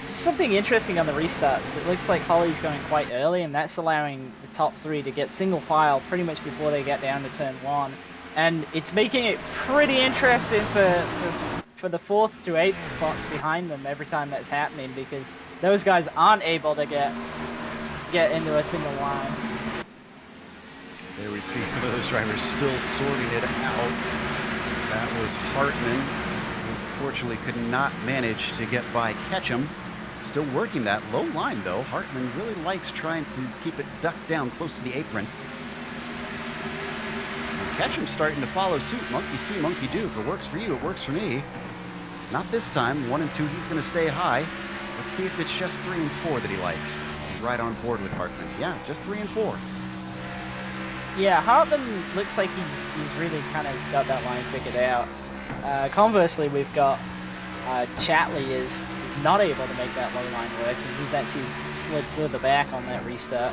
Something interesting on the restarts. It looks like Holly's going quite early, and that's allowing the top 3 to get single file pretty much before they get down to turn 1. And it's making it pretty interesting for the 4th to 8th spots behind them every time that's happening, because those guys aren't able to get into a single line. There we see some of those drivers still sorting it out. That was Hartman, who unfortunately could not manage to get by Ketchum. Still working that low line, though. Hartman really likes trying to keep it ducked down close to the apron. And Ketchum's starting to follow suit. Monkey see, monkey do. If it works for you, it works for me. Not this time. 1 and 2, he's going to stay high. Let's see if it's just 3 and 4 that he likes. He's right on board with Hartman. Yeah, just 3 and 4. Yeah, Hartman looks like he's really kind of got that line figured out. Conversely, we've got Chatley is not able to make that low line work, and he's actually slid further back on that restart.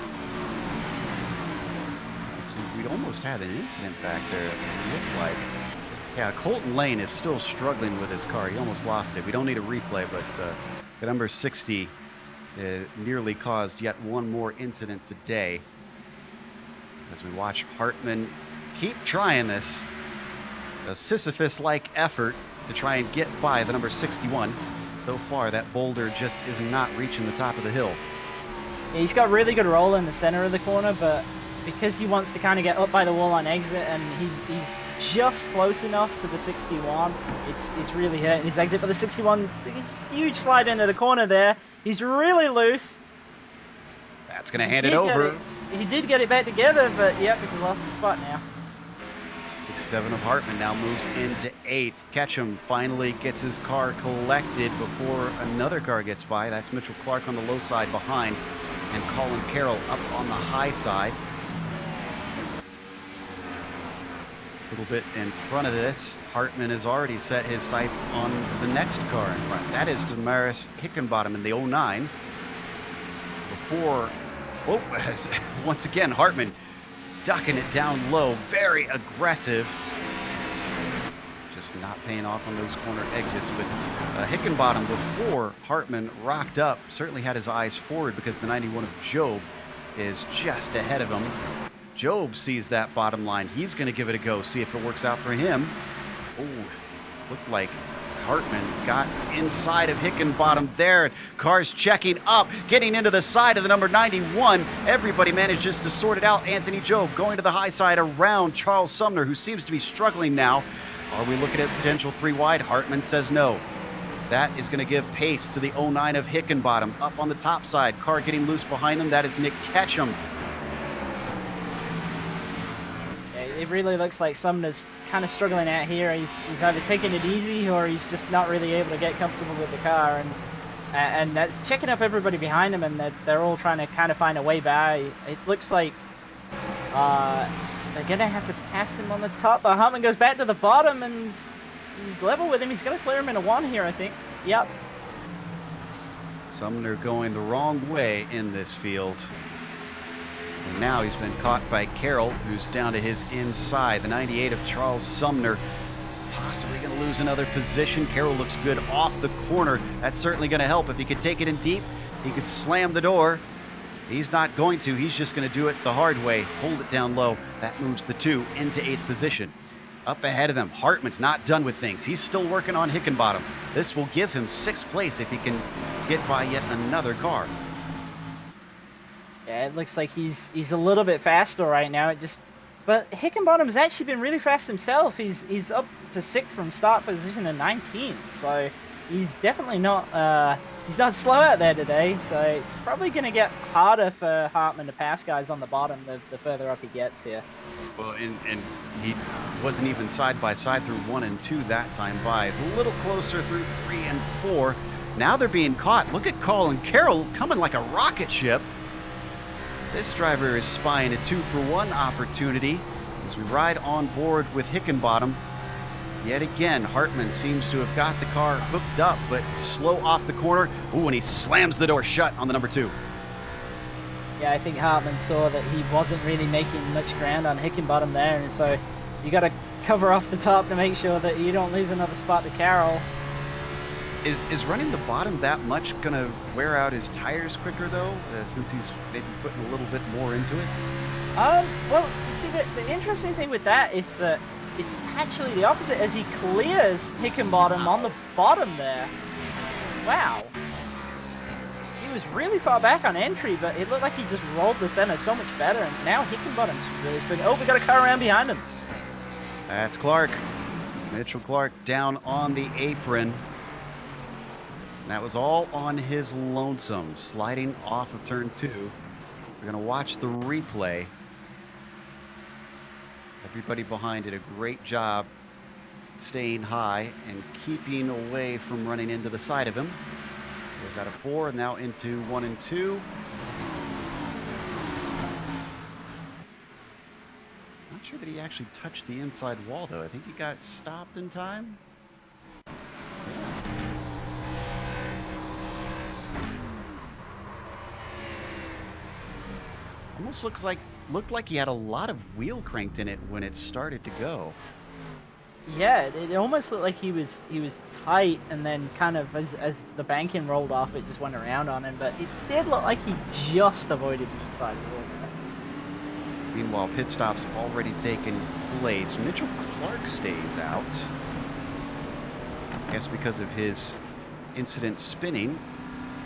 We'd almost had an incident back there, it looked like. Yeah, Colton Lane is still struggling with his car. He almost lost it. We don't need a replay, but the number 60 nearly caused yet one more incident today. As we watch Hartman keep trying this, a Sisyphus-like effort to try and get by the number 61. So far, that boulder just is not reaching the top of the hill. Yeah, he's got really good roll in the center of the corner, but because he wants to kind of get up by the wall on exit, and he's just close enough to the 61, it's really hurting his exit. But the 61, huge slide into the corner there. He's really loose. That's going to hand it over. He did get it back together, but yep, he's lost the spot now. 67 of Hartman now moves into 8th. Ketchum finally gets his car collected before another car gets by. That's Mitchell Clark on the low side behind, and Colin Carroll up on the high side. little bit in front of this. Hartman has already set his sights on the next car in front. That is Damaris Hickenbottom in the 09. Before, once again, Hartman ducking it down low, very aggressive. Just not paying off on those corner exits. But Hickenbottom, before Hartman rocked up, certainly had his eyes forward because the 91 of Job is just ahead of him. Job sees that bottom line. He's going to give it a go, see if it works out for him. Oh, looked like Hartman got inside of Hickenbottom there. Cars checking up, getting into the side of the number 91. Everybody manages to sort it out. Anthony Job going to the high side around Charles Sumner, who seems to be struggling now. Are we looking at potential 3 wide? Hartman says no. That is going to give pace to the 09 of Hickenbottom. Up on the top side, car getting loose behind them. That is Nick Ketchum. It really looks like Sumner's kind of struggling out here. He's either taking it easy or he's just not really able to get comfortable with the car, and that's checking up everybody behind him, and they're all trying to kind of find a way by. It looks like they're gonna have to pass him on the top, but Hartman goes back to the bottom and he's level with him. He's gonna clear him in a 1 here, I think. Yep. Sumner going the wrong way in this field. And now he's been caught by Carroll, who's down to his inside. The 98 of Charles Sumner possibly going to lose another position. Carroll looks good off the corner. That's certainly going to help. If he could take it in deep, he could slam the door. He's not going to. He's just going to do it the hard way. Hold it down low. That moves the 2 into 8th position. Up ahead of them, Hartman's not done with things. He's still working on Hickenbottom. This will give him 6th place if he can get by yet another car. Yeah, it looks like he's a little bit faster right now. But Hickenbottom's actually been really fast himself. He's up to 6th from start position and 19th, so he's definitely not he's not slow out there today. So it's probably going to get harder for Hartman to pass guys on the bottom the further up he gets here. Well, and he wasn't even side by side through 1 and 2 that time by. It's a little closer through 3 and 4. Now they're being caught. Look at Colin Carroll coming like a rocket ship. This driver is spying a 2-for-1 opportunity as we ride on board with Hickenbottom. Yet again, Hartman seems to have got the car hooked up, but slow off the corner. Ooh, and he slams the door shut on the number 2. Yeah, I think Hartman saw that he wasn't really making much ground on Hickenbottom there, and so you got to cover off the top to make sure that you don't lose another spot to Carroll. Is running the bottom that much going to wear out his tires quicker, though, since he's maybe putting a little bit more into it? Well, you see, the interesting thing with that is that it's actually the opposite as he clears Hickenbottom on the bottom there. Wow. He was really far back on entry, but it looked like he just rolled the center so much better, and now Hickenbottom's really good. Oh, we got a car around behind him. That's Clark. Mitchell Clark down on the apron. That was all on his lonesome, sliding off of turn 2. We're going to watch the replay. Everybody behind did a great job staying high and keeping away from running into the side of him. Goes out of 4, now into 1 and 2. Not sure that he actually touched the inside wall, though. I think he got stopped in time. Almost looked like he had a lot of wheel cranked in it when it started to go. Yeah, it almost looked like he was tight, and then kind of as the banking rolled off, it just went around on him. But it did look like he just avoided the inside wall. Meanwhile, pit stops already taken place. Mitchell Clark stays out. I guess because of his incident spinning.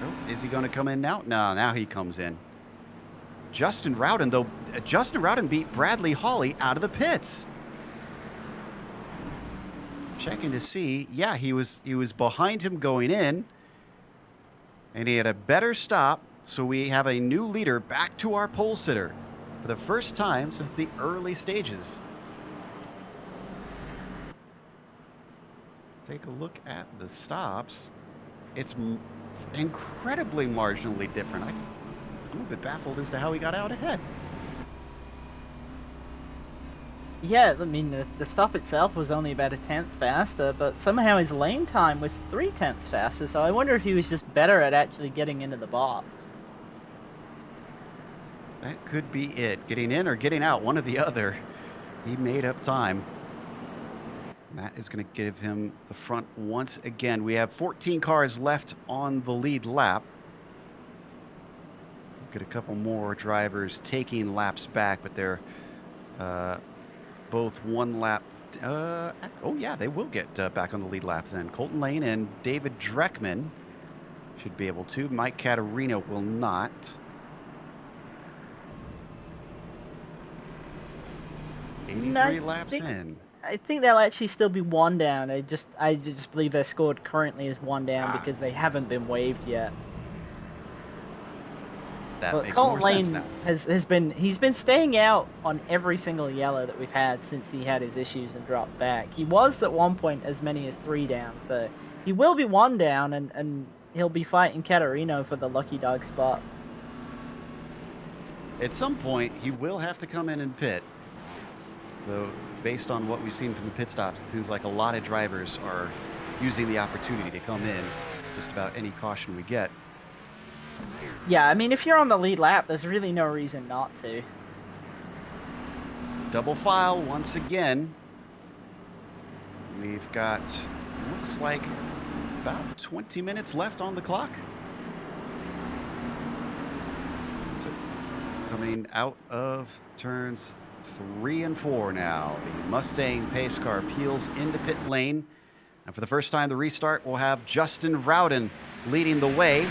Oh, is he going to come in now? No, now he comes in. Justin Rowden, though, Justin Rowden beat Bradley Hawley out of the pits. Checking to see, yeah, he was behind him going in, and he had a better stop, so we have a new leader back to our pole sitter for the first time since the early stages. Let's take a look at the stops. It's incredibly marginally different. I'm a bit baffled as to how he got out ahead. Yeah, I mean, the stop itself was only about a tenth faster, but somehow his lane time was 3/10 faster, so I wonder if he was just better at actually getting into the box. That could be it. Getting in or getting out, one or the other. He made up time. That is going to give him the front once again. We have 14 cars left on the lead lap. Get a couple more drivers taking laps back, but they're both one lap. Oh, yeah, they will get back on the lead lap then. Colton Lane and David Dreckman should be able to. Mike Caterino will not. No, 83 laps in. I think they'll actually still be one down. I just believe they're scored currently as one down because they haven't been waived yet. That But makes Colton more sense Lane now. has been staying out on every single yellow that we've had since he had his issues and dropped back. He was at one point as many as 3 down, so he will be 1 down and he'll be fighting Caterino for the lucky dog spot. At some point, he will have to come in and pit. Though, based on what we've seen from the pit stops, it seems like a lot of drivers are using the opportunity to come in just about any caution we get. Yeah, I mean, if you're on the lead lap, there's really no reason not to. Double file once again. We've got, looks like, about 20 minutes left on the clock. So, coming out of turns 3 and 4 now. The Mustang pace car peels into pit lane. And for the first time, the restart will have Justin Rowden leading the way.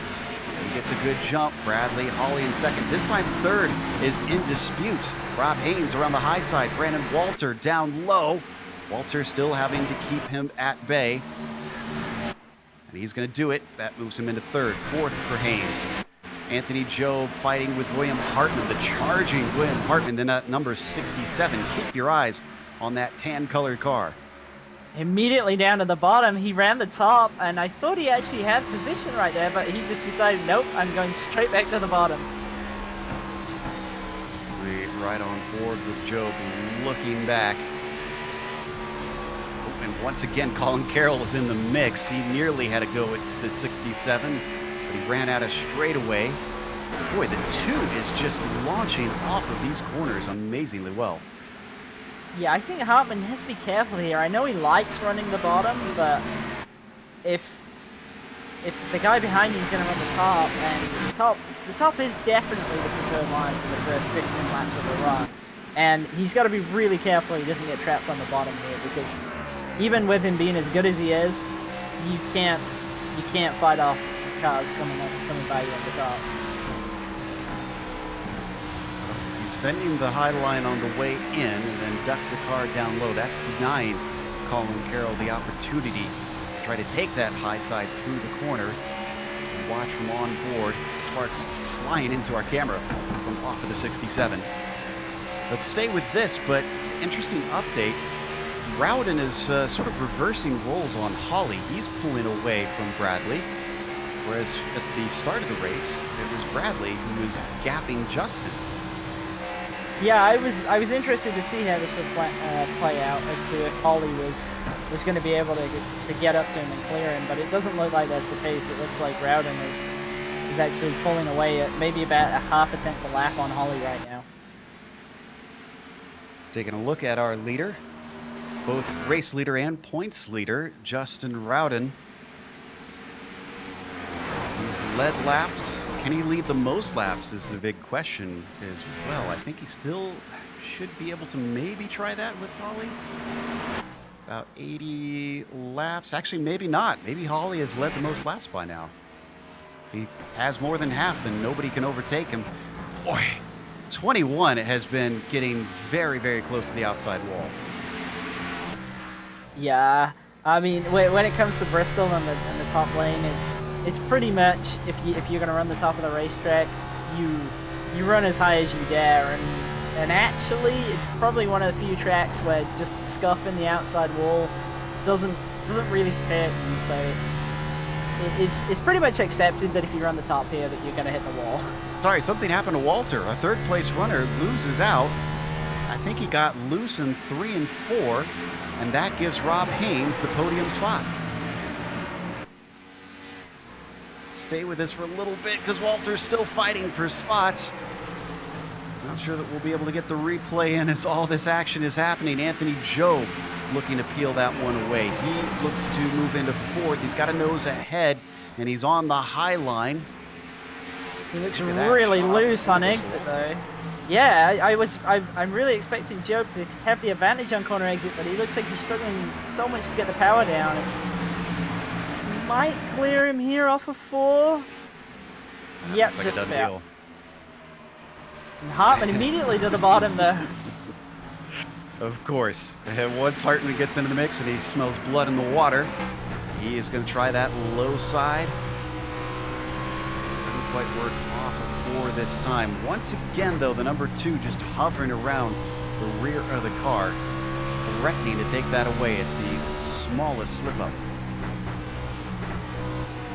He gets a good jump. Bradley Hawley in second. This time, third is in dispute. Rob Haynes around the high side. Brandon Walter down low. Walter still having to keep him at bay. And he's going to do it. That moves him into third. Fourth for Haynes. Anthony Jobe fighting with William Hartman, the charging William Hartman, then at number 67. Keep your eyes on that tan-colored car. Immediately down to the bottom, he ran the top, and I thought he actually had position right there, but he just decided, nope, I'm going straight back to the bottom. We're right on board with Jobe looking back. Oh, and once again, Colin Carroll is in the mix. He nearly had a go at the 67, but he ran out of straightaway. Boy, the 2 is just launching off of these corners amazingly well. Yeah, I think Hartman has to be careful here. I know he likes running the bottom, but if the guy behind you is going to run the top, and the top is definitely the preferred line for the first 15 laps of the run, and he's got to be really careful he doesn't get trapped on the bottom here, because even with him being as good as he is, you can't fight off cars coming by you at the top. Fending the high line on the way in and then ducks the car down low. That's denying Colin Carroll the opportunity to try to take that high side through the corner. Watch from on board. Sparks flying into our camera from off of the 67. Let's stay with this, but interesting update. Rowden is sort of reversing roles on Hawley. He's pulling away from Bradley, whereas at the start of the race, it was Bradley who was gapping Justin. Yeah, I was interested to see how this would play out as to if Hawley was going to be able to get up to him and clear him, but it doesn't look like that's the case. It looks like Rowden is actually pulling away at maybe about a half a tenth a lap on Hawley right now. Taking a look at our leader, both race leader and points leader, Justin Rowden. He's led laps. Can he lead the most laps is the big question as well. I think he still should be able to maybe try that with Hawley. About 80 laps. Actually, maybe not. Maybe Hawley has led the most laps by now. If he has more than half, then nobody can overtake him. Boy, 21 has been getting very, very close to the outside wall. Yeah, I mean, when it comes to Bristol and the top lane, it's pretty much if you're gonna run the top of the racetrack, you run as high as you dare, and actually it's probably one of the few tracks where just scuffing the outside wall doesn't really hurt you. So it's pretty much accepted that if you run the top here that you're gonna hit the wall. Sorry, something happened to Walter. A third place runner loses out. I think he got loose in 3 and 4, and that gives Rob Haynes the podium spot. Stay with us for a little bit because Walter's still fighting for spots. Not sure that we'll be able to get the replay in as all this action is happening. Anthony Joe looking to peel that one away. He looks to move into 4th. He's got a nose ahead, and he's on the high line. He looks really loose on exit, though. Yeah, I'm really expecting Joe to have the advantage on corner exit, but he looks like he's struggling so much to get the power down. Might clear him here off of 4. Yep, like just a done about. deal. And Hartman immediately to the bottom, though. Of course. Once Hartman gets into the mix and he smells blood in the water, he is going to try that low side. Didn't quite work off of 4 this time. Once again, though, the number 2 just hovering around the rear of the car, threatening to take that away at the smallest slip-up.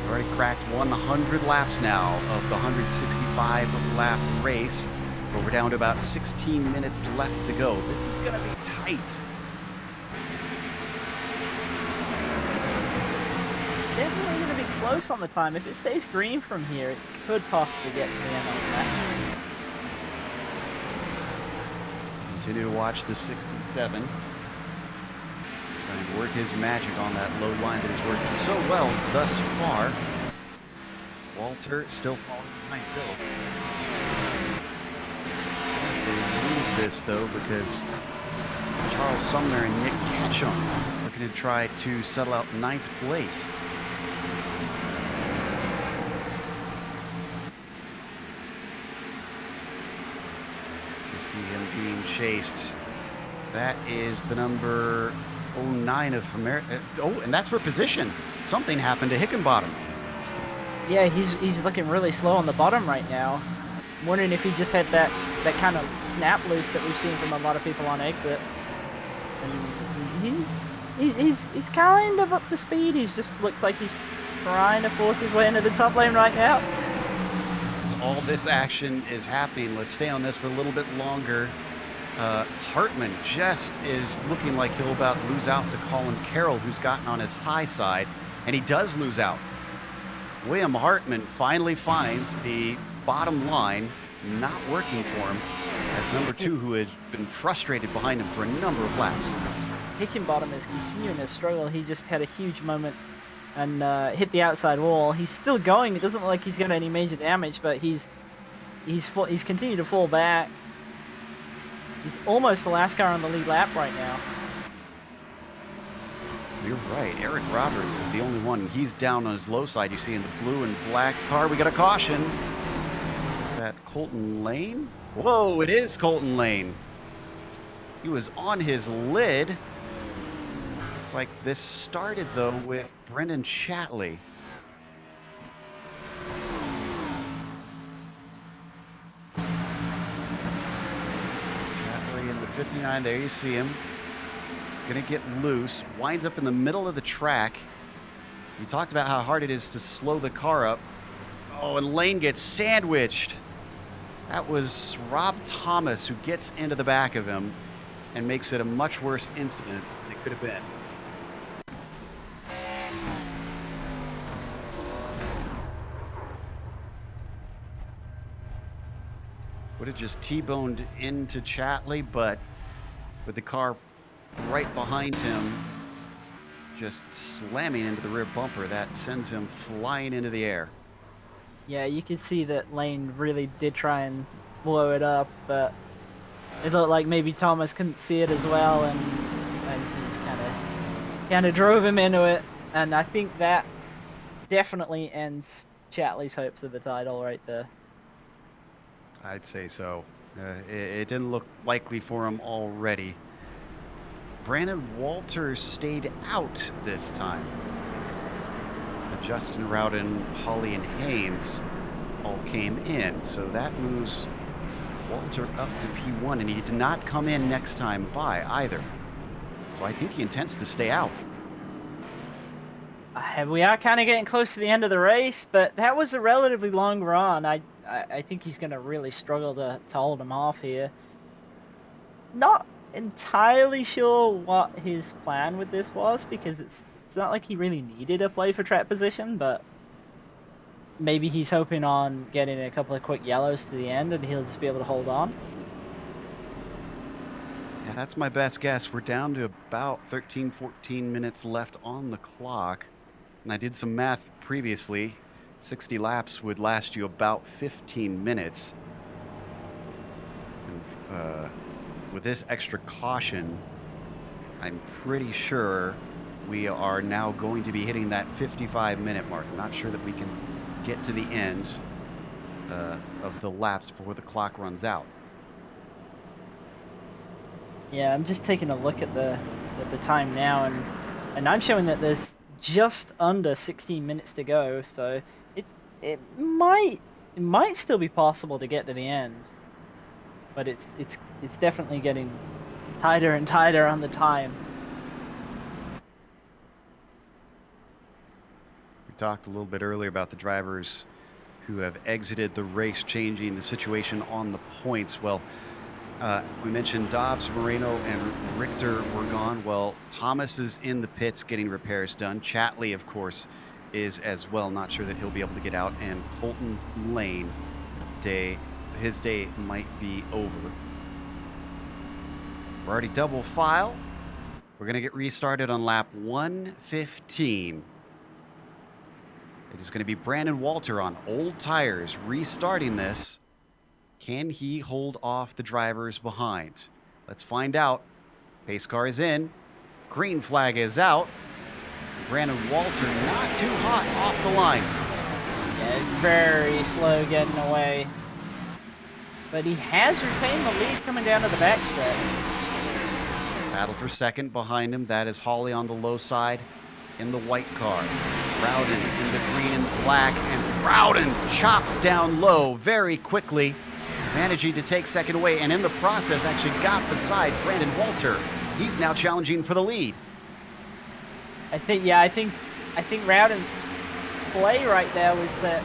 Already cracked 100 laps now of the 165-lap race. But we're down to about 16 minutes left to go. This is going to be tight. It's definitely going to be close on the time. If it stays green from here, it could possibly get to the end on that. Continue to watch the 67. Trying to work his magic on that low line that has worked so well thus far. Walter still falling behind Bill. They move this though because Charles Sumner and Nick Ketchum looking to try to settle out 9th place. You see him being chased. That is the number 09 of America. Oh, and that's for position. Something happened to Hickenbottom. Yeah, he's looking really slow on the bottom right now. I'm wondering if he just had that kind of snap loose that we've seen from a lot of people on exit. And he's kind of up to speed. He's just looks like he's trying to force his way into the top lane right now. As all this action is happening, let's stay on this for a little bit longer. Hartman just is looking like he'll about lose out to Colin Carroll, who's gotten on his high side, and he does lose out. William Hartman finally finds the bottom line not working for him as number 2, who has been frustrated behind him for a number of laps. Hickenbottom is continuing to struggle. He just had a huge moment and hit the outside wall. He's still going. It doesn't look like he's got any major damage, but he's continued to fall back. He's almost the last car on the lead lap right now. You're right. Eric Roberts is the only one. He's down on his low side. You see in the blue and black car. We got a caution. Is that Colton Lane? Whoa, it is Colton Lane. He was on his lid. Looks like this started, though, with Brendan Shatley. Shatley in the 59. There you see him. Gonna get loose, winds up in the middle of the track. We talked about how hard it is to slow the car up. Oh, and Lane gets sandwiched. That was Rob Thomas who gets into the back of him and makes it a much worse incident than it could have been. Would have just T-boned into Chatley, but with the car right behind him, just slamming into the rear bumper, that sends him flying into the air. Yeah, you could see that Lane really did try and blow it up, but it looked like maybe Thomas couldn't see it as well, and he just kind of drove him into it. And I think that definitely ends Chatley's hopes of the title right there. I'd say so. It didn't look likely for him already. Brandon Walters stayed out this time. Justin Rowden, Holly, and Haynes all came in. So that moves Walter up to P1, and he did not come in next time by either. So I think he intends to stay out. We are kind of getting close to the end of the race, but that was a relatively long run. I think he's going to really struggle to hold him off here. not entirely sure what his plan with this was, because it's not like he really needed a play for track position, but maybe he's hoping on getting a couple of quick yellows to the end and he'll just be able to hold on. Yeah, that's my best guess. We're down to about 13, 14 minutes left on the clock. And I did some math previously. 60 laps would last you about 15 minutes. And, with this extra caution, I'm pretty sure we are now going to be hitting that 55-minute mark. I'm not sure that we can get to the end of the laps before the clock runs out. Yeah, I'm just taking a look at the time now, and I'm showing that there's just under 16 minutes to go, so it might still be possible to get to the end, but it's definitely getting tighter and tighter on the time. We talked a little bit earlier about the drivers who have exited the race, changing the situation on the points. Well, we mentioned Dobbs, Moreno, and Richter were gone. Well, Thomas is in the pits getting repairs done. Chatley, of course, is as well. Not sure that he'll be able to get out. And Colton Lane, his day might be over. We're already double file. We're going to get restarted on lap 115. It is going to be Brandon Walter on old tires restarting this. Can he hold off the drivers behind? Let's find out. Pace car is in. Green flag is out. Brandon Walter not too hot off the line. Yeah, very slow getting away. But he has retained the lead coming down to the backstretch. Battle for second behind him. That is Hawley on the low side in the white car. Rowden in the green and black. And Rowden chops down low very quickly, managing to take second away, and in the process actually got beside Brandon Walter. He's now challenging for the lead. I think Rowden's play right there was that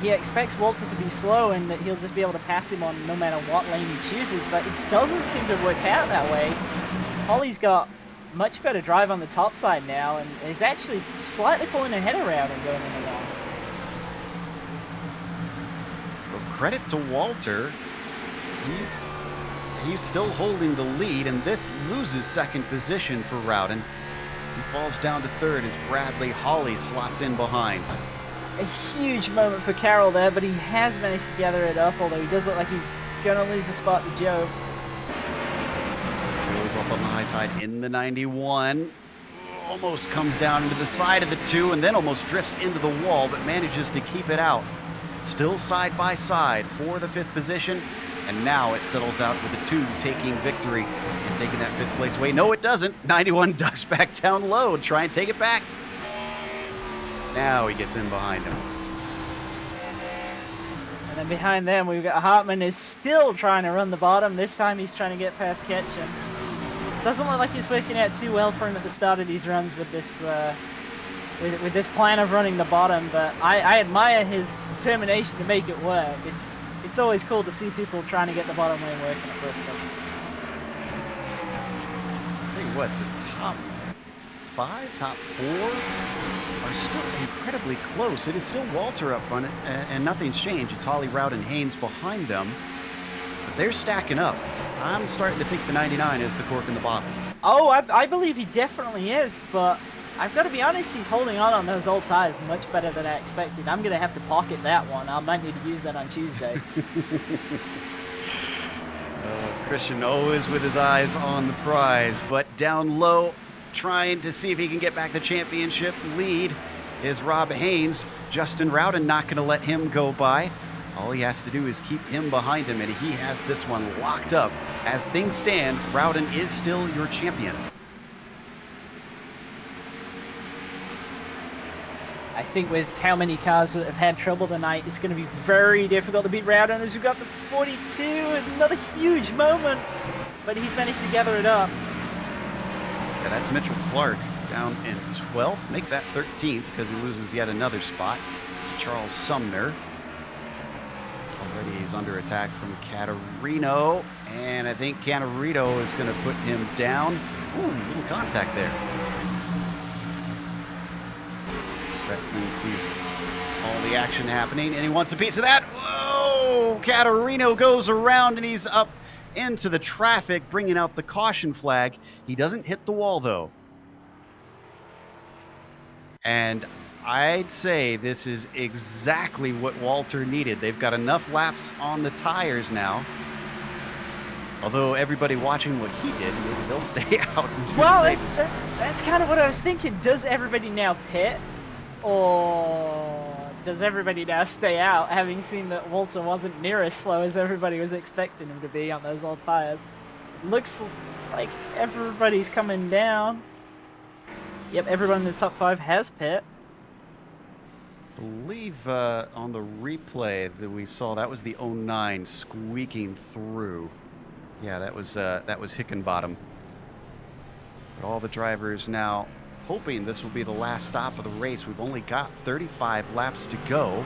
he expects Walter to be slow and that he'll just be able to pass him on no matter what lane he chooses, but it doesn't seem to work out that way. Holly's got much better drive on the top side now and is actually slightly pulling ahead of Rowden going in the long. Well, credit to Walter. He's still holding the lead, and this loses second position for Rowden. He falls down to third as Bradley Hawley slots in behind. A huge moment for Carroll there, but he has managed to gather it up, although he does look like he's going to lose the spot to Joe. Up on the high side in the 91. Almost comes down into the side of the two and then almost drifts into the wall, but manages to keep it out. Still side by side for the fifth position. And now it settles out with the two taking victory and taking that fifth place away. No, it doesn't. 91 ducks back down low to try and take it back. Now he gets in behind him. And then behind them, we've got Hartman is still trying to run the bottom. This time he's trying to get past Ketchum. Doesn't look like it's working out too well for him at the start of these runs with this with this plan of running the bottom, but I admire his determination to make it work. It's always cool to see people trying to get the bottom lane working at Bristol. Tell you what, the top 5, top 4 are still incredibly close. It is still Walter up front, and nothing's changed. It's Hawley, Rowden, Haynes behind them, but they're stacking up. I'm starting to think the 99 is the cork in the bottle. Oh, I believe he definitely is, but I've got to be honest, he's holding on those old tires much better than I expected. I'm going to have to pocket that one. I might need to use that on Tuesday. Christian always with his eyes on the prize, but down low, trying to see if he can get back the championship lead is Rob Haynes. Justin Rowden not going to let him go by. All he has to do is keep him behind him, and he has this one locked up. As things stand, Rowden is still your champion. I think with how many cars that have had trouble tonight, it's going to be very difficult to beat Rowden, as we've got the 42, another huge moment, but he's managed to gather it up. Yeah, that's Mitchell Clark down in 12th. Make that 13th because he loses yet another spot to Charles Sumner. Already he's under attack from Caterino, and I think Caterino is going to put him down. Ooh, little contact there. Beckman sees all the action happening, and he wants a piece of that. Whoa! Caterino goes around, and he's up into the traffic, bringing out the caution flag. He doesn't hit the wall, though. And I'd say this is exactly what Walter needed. They've got enough laps on the tires now. Although everybody watching what he did, maybe they'll stay out. Well, that's kind of what I was thinking. Does everybody now pit? Or does everybody now stay out, having seen that Walter wasn't near as slow as everybody was expecting him to be on those old tires? Looks like everybody's coming down. Yep, everyone in the top 5 has pit. I believe on the replay that we saw, that was the 09 squeaking through. Yeah, that was Hickenbottom. But all the drivers now hoping this will be the last stop of the race. We've only got 35 laps to go.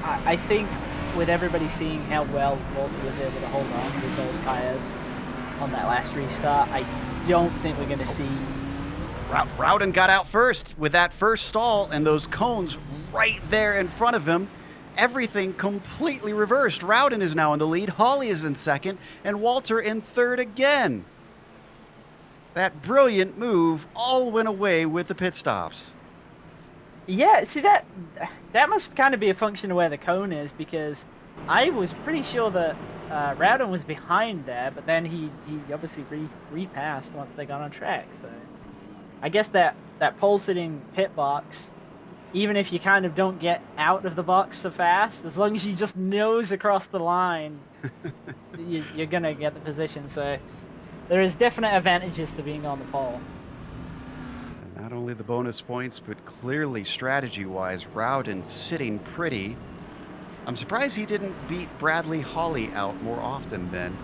I think with everybody seeing how well Walter was able to hold on to his old tires on that last restart, I don't think we're going to see... Rowden got out first with that first stall, and those cones right there in front of him. Everything completely reversed. Rowden is now in the lead. Hawley is in second, and Walter in third again. That brilliant move all went away with the pit stops. Yeah, see, that must kind of be a function of where the cone is, because I was pretty sure that Rowden was behind there, but then he obviously repassed once they got on track. So I guess that pole sitting pit box, even if you kind of don't get out of the box so fast, as long as you just nose across the line, you're going to get the position. So there is definite advantages to being on the pole. And not only the bonus points, but clearly strategy-wise, Rowden sitting pretty. I'm surprised he didn't beat Bradley Hawley out more often then.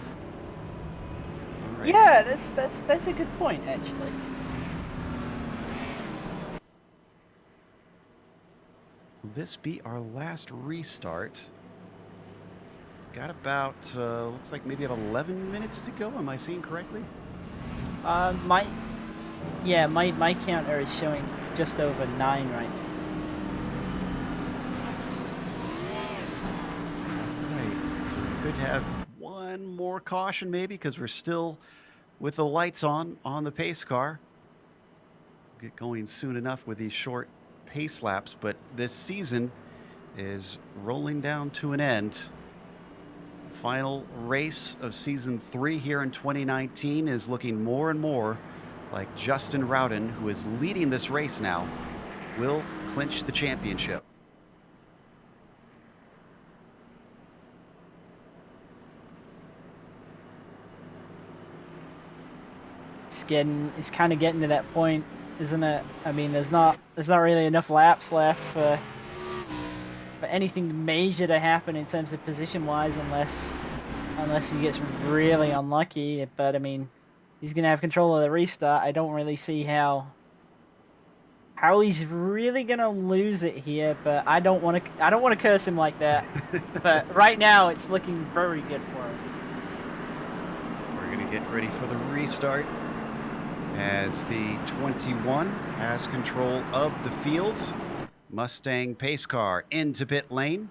Right. Yeah, that's a good point, actually. Will this be our last restart? Got about, looks like maybe at 11 minutes to go. Am I seeing correctly? My counter is showing just over 9 right now. Right, so we could have one more caution maybe, because we're still with the lights on the pace car. Get going soon enough with these short pace laps, but this season is rolling down to an end. Final race of season 3 here in 2019 is looking more and more like Justin Rowden, who is leading this race now, will clinch the championship. It's kind of getting to that point, isn't it? I mean, there's not really enough laps left for anything major to happen in terms of position-wise, unless he gets really unlucky. But I mean, he's gonna have control of the restart. I don't really see how he's really gonna lose it here. But I don't want to curse him like that. But right now, it's looking very good for him. We're gonna get ready for the restart as the 21 has control of the field. Mustang pace car into pit lane.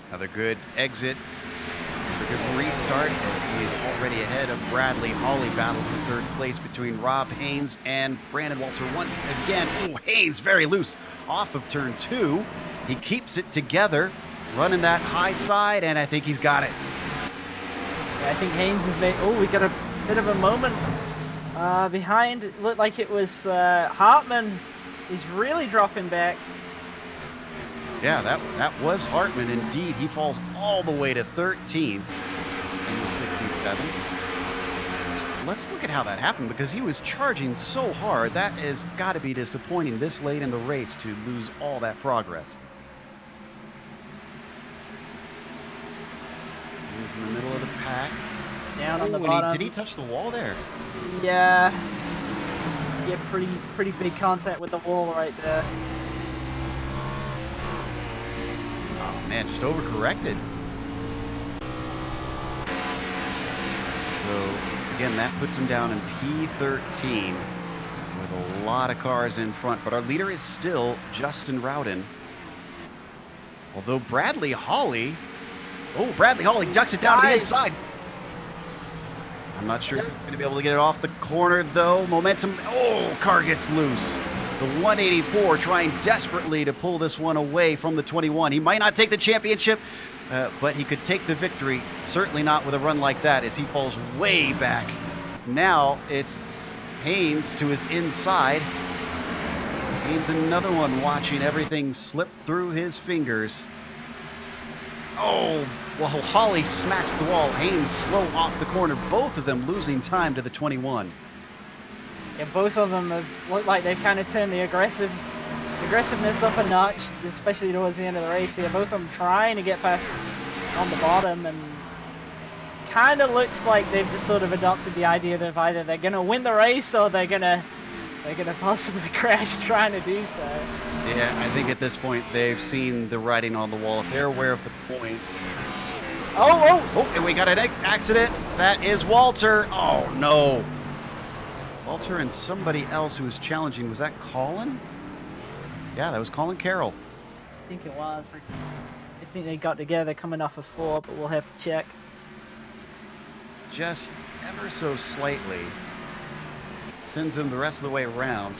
Another good exit. Another good restart as he is already ahead of Bradley Hawley. Battle for third place between Rob Haynes and Brandon Walter once again. Oh, Haynes very loose off of turn 2. He keeps it together, running that high side, and I think he's got it. Yeah, I think Haynes has made... Oh, we got a bit of a moment behind. It looked like it was Hartman. He's really dropping back. Yeah, that was Hartman indeed. He falls all the way to 13th in the 67. Let's look at how that happened, because he was charging so hard. That has got to be disappointing this late in the race to lose all that progress. He's in the middle of the pack. Down on the bottom. Did he touch the wall there? Yeah. Yeah, pretty big contact with the wall right there. Oh man, just overcorrected. So again, that puts him down in P13 with a lot of cars in front. But our leader is still Justin Rowden. Although Bradley Hawley ducks it down to the inside. I'm not sure if he's going to be able to get it off the corner, though. Momentum. Oh, car gets loose. The 184 trying desperately to pull this one away from the 21. He might not take the championship, but he could take the victory. Certainly not with a run like that as he falls way back. Now it's Haynes to his inside. Haynes another one watching everything slip through his fingers. Oh, well, Hawley smacks the wall. Haynes slow off the corner. Both of them losing time to the 21. Yeah, both of them have looked like they've kind of turned the aggressiveness up a notch, especially towards the end of the race here. Both of them trying to get past on the bottom, and kind of looks like they've just sort of adopted the idea that either they're going to win the race or they're gonna possibly crash trying to do so. Yeah, I think at this point they've seen the writing on the wall. If they're aware of the points. Oh, and we got an accident. That is Walter. Oh, no. Walter and somebody else who was challenging. Was that Colin? Yeah, that was Colin Carroll. I think it was. I think they got together coming off of 4, but we'll have to check. Just ever so slightly. Sends him the rest of the way around.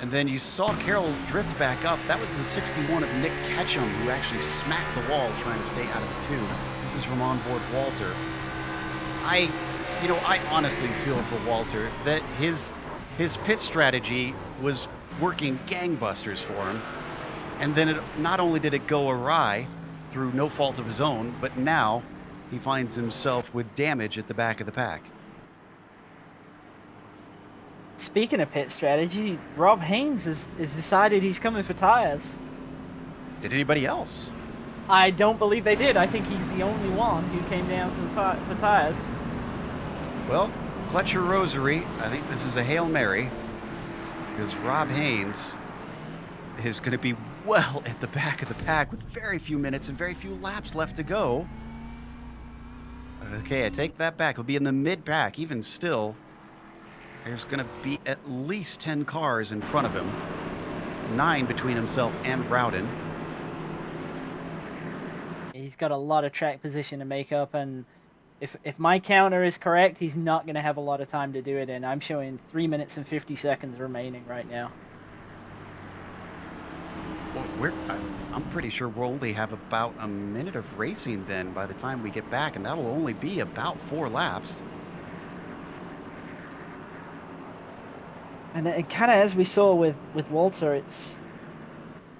And then you saw Carroll drift back up. That was the 61 of Nick Ketchum, who actually smacked the wall trying to stay out of the 2. This is from onboard Walter. I honestly feel for Walter that his pit strategy was working gangbusters for him. And then not only did it go awry through no fault of his own, but now he finds himself with damage at the back of the pack. Speaking of pit strategy, Rob Haynes has decided he's coming for tires. Did anybody else? I don't believe they did. I think he's the only one who came down for tires. Well, clutch your rosary. I think this is a Hail Mary, because Rob Haynes is going to be well at the back of the pack with very few minutes and very few laps left to go. Okay, I take that back. He'll be in the mid-pack. Even still, there's going to be at least 10 cars in front of him. 9 between himself and Rowden. He's got a lot of track position to make up, and if my counter is correct, he's not going to have a lot of time to do it in. I'm showing 3 minutes and 50 seconds remaining right now. Well, I'm pretty sure we'll only have about a minute of racing then by the time we get back, and that'll only be about 4 laps. And kind of as we saw with Walter, it's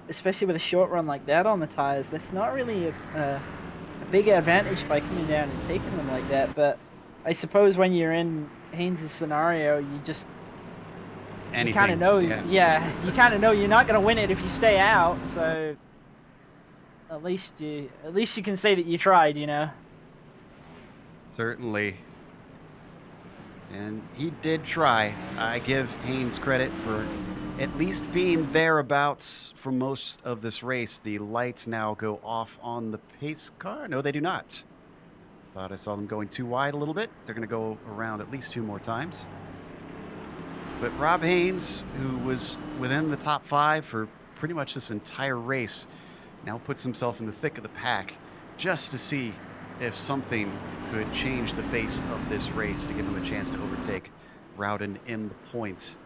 especially with a short run like that on the tires, that's not really a big advantage by coming down and taking them like that. But I suppose when you're in Haynes' scenario, you just you kind of know, you kind of know you're not going to win it if you stay out. So at least you can say that you tried, you know. Certainly. And he did try. I give Haynes credit for at least being thereabouts for most of this race. The lights now go off on the pace car. No, they do not. Thought I saw them going too wide a little bit. They're going to go around at least 2 more times. But Rob Haynes, who was within the top 5 for pretty much this entire race, now puts himself in the thick of the pack just to see if something could change the face of this race to give him a chance to overtake Rowden in the points.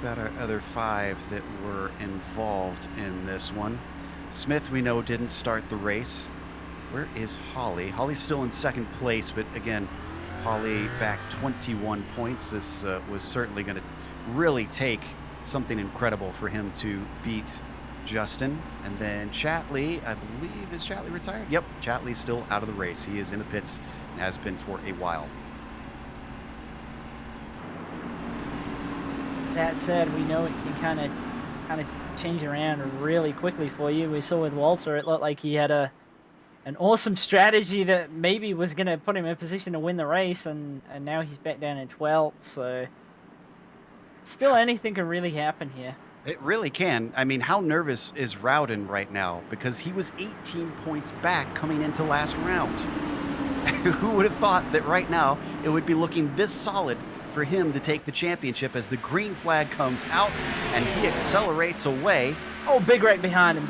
What about our other 5 that were involved in this one? Smith, we know, didn't start the race. Where is Holly? Holly's still in 2nd place, but again, Holly back 21 points. This was certainly going to really take something incredible for him to beat Justin. And then Chatley, I believe, is Chatley retired? Yep, Chatley's still out of the race. He is in the pits and has been for a while. That said, we know it can kind of change around really quickly for you. We saw with Walter, it looked like he had a an awesome strategy that maybe was going to put him in a position to win the race, and now he's back down in 12th, so still anything can really happen here. It really can. I mean, how nervous is Rowden right now? Because he was 18 points back coming into last round. Who would have thought that right now it would be looking this solid for him to take the championship as the green flag comes out and he accelerates away. Oh, big wreck behind him.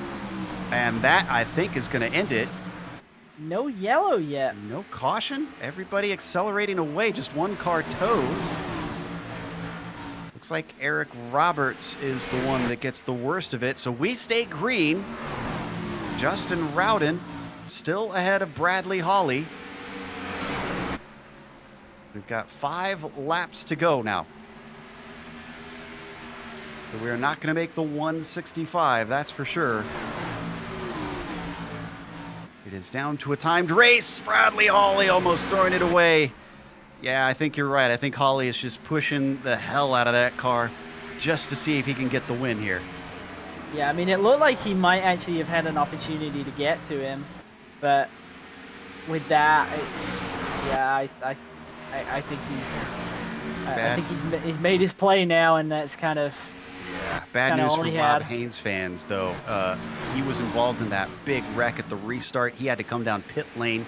And that, I think, is going to end it. No yellow yet. No caution. Everybody accelerating away. Just one car tows. Looks like Eric Roberts is the one that gets the worst of it. So we stay green. Justin Rowden still ahead of Bradley Hawley. We've got 5 laps to go now. So we're not going to make the 165, that's for sure. It is down to a timed race. Bradley Hawley almost throwing it away. Yeah, I think you're right. I think Hawley is just pushing the hell out of that car just to see if he can get the win here. Yeah, I mean, it looked like he might actually have had an opportunity to get to him, but with that, it's, yeah, I think he's made his play now, and that's kind of bad news all for he Rob had. Haynes fans, though. He was involved in that big wreck at the restart. He had to come down pit lane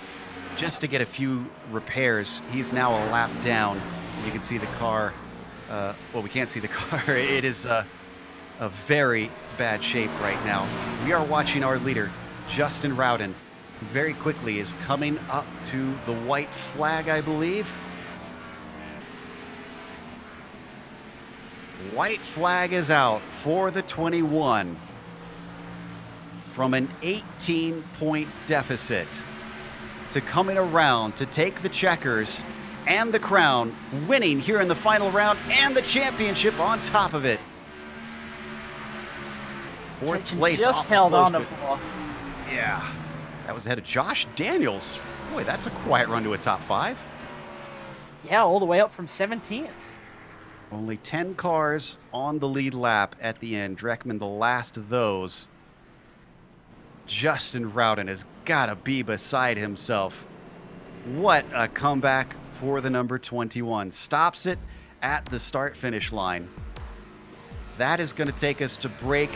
just to get a few repairs. He's now a lap down. You can see the car. Well, we can't see the car. It is a very bad shape right now. We are watching our leader, Justin Rowden, who very quickly is coming up to the white flag, I believe. White flag is out for the 21 from an 18-point deficit to coming around to take the checkers and the crown, winning here in the final round and the championship on top of it. Fourth place. Just held on to fourth. Yeah, that was ahead of Josh Daniels. Boy, that's a quiet run to a top 5. Yeah, all the way up from 17th. Only 10 cars on the lead lap at the end. Dreckman, the last of those. Justin Rowden has got to be beside himself. What a comeback for the number 21. Stops it at the start-finish line. That is going to take us to break,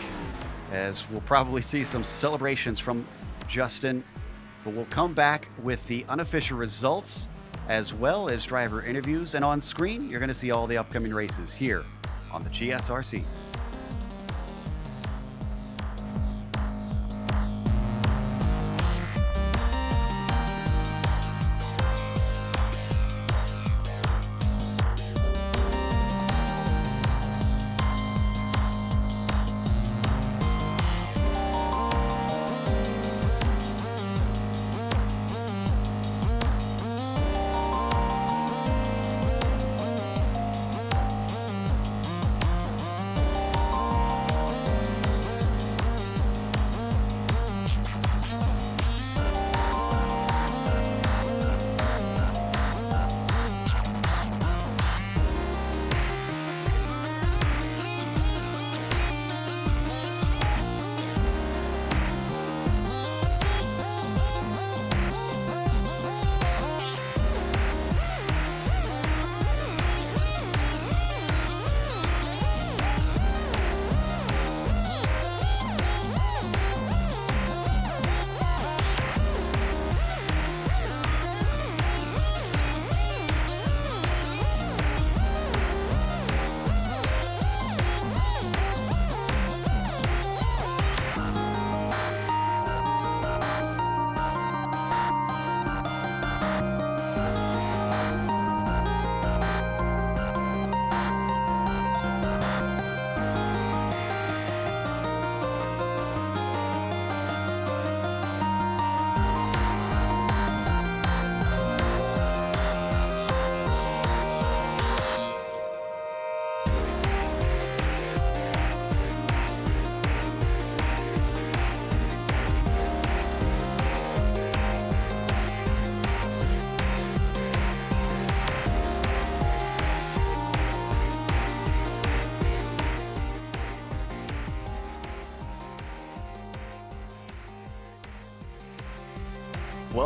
as we'll probably see some celebrations from Justin. But we'll come back with the unofficial results as well as driver interviews. And on screen, you're going to see all the upcoming races here on the GSRC.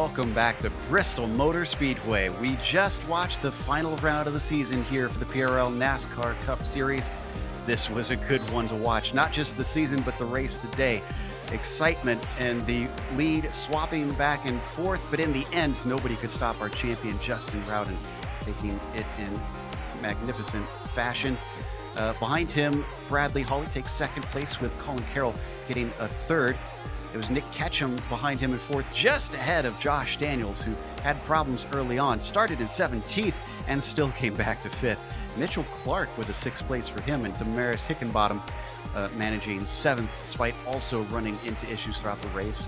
welcome back to Bristol Motor Speedway. We just watched the final round of the season here for the PRL NASCAR Cup Series. This was a good one to watch, not just the season, but the race today. Excitement and the lead swapping back and forth, but in the end, nobody could stop our champion, Justin Rowden, taking it in magnificent fashion. Behind him, Bradley Hawley takes second place with Colin Carroll getting a third. It was Nick Ketchum behind him in fourth, just ahead of Josh Daniels, who had problems early on, started in 17th and still came back to fifth. Mitchell Clark with a sixth place for him, and Damaris Hickenbottom managing seventh, despite also running into issues throughout the race.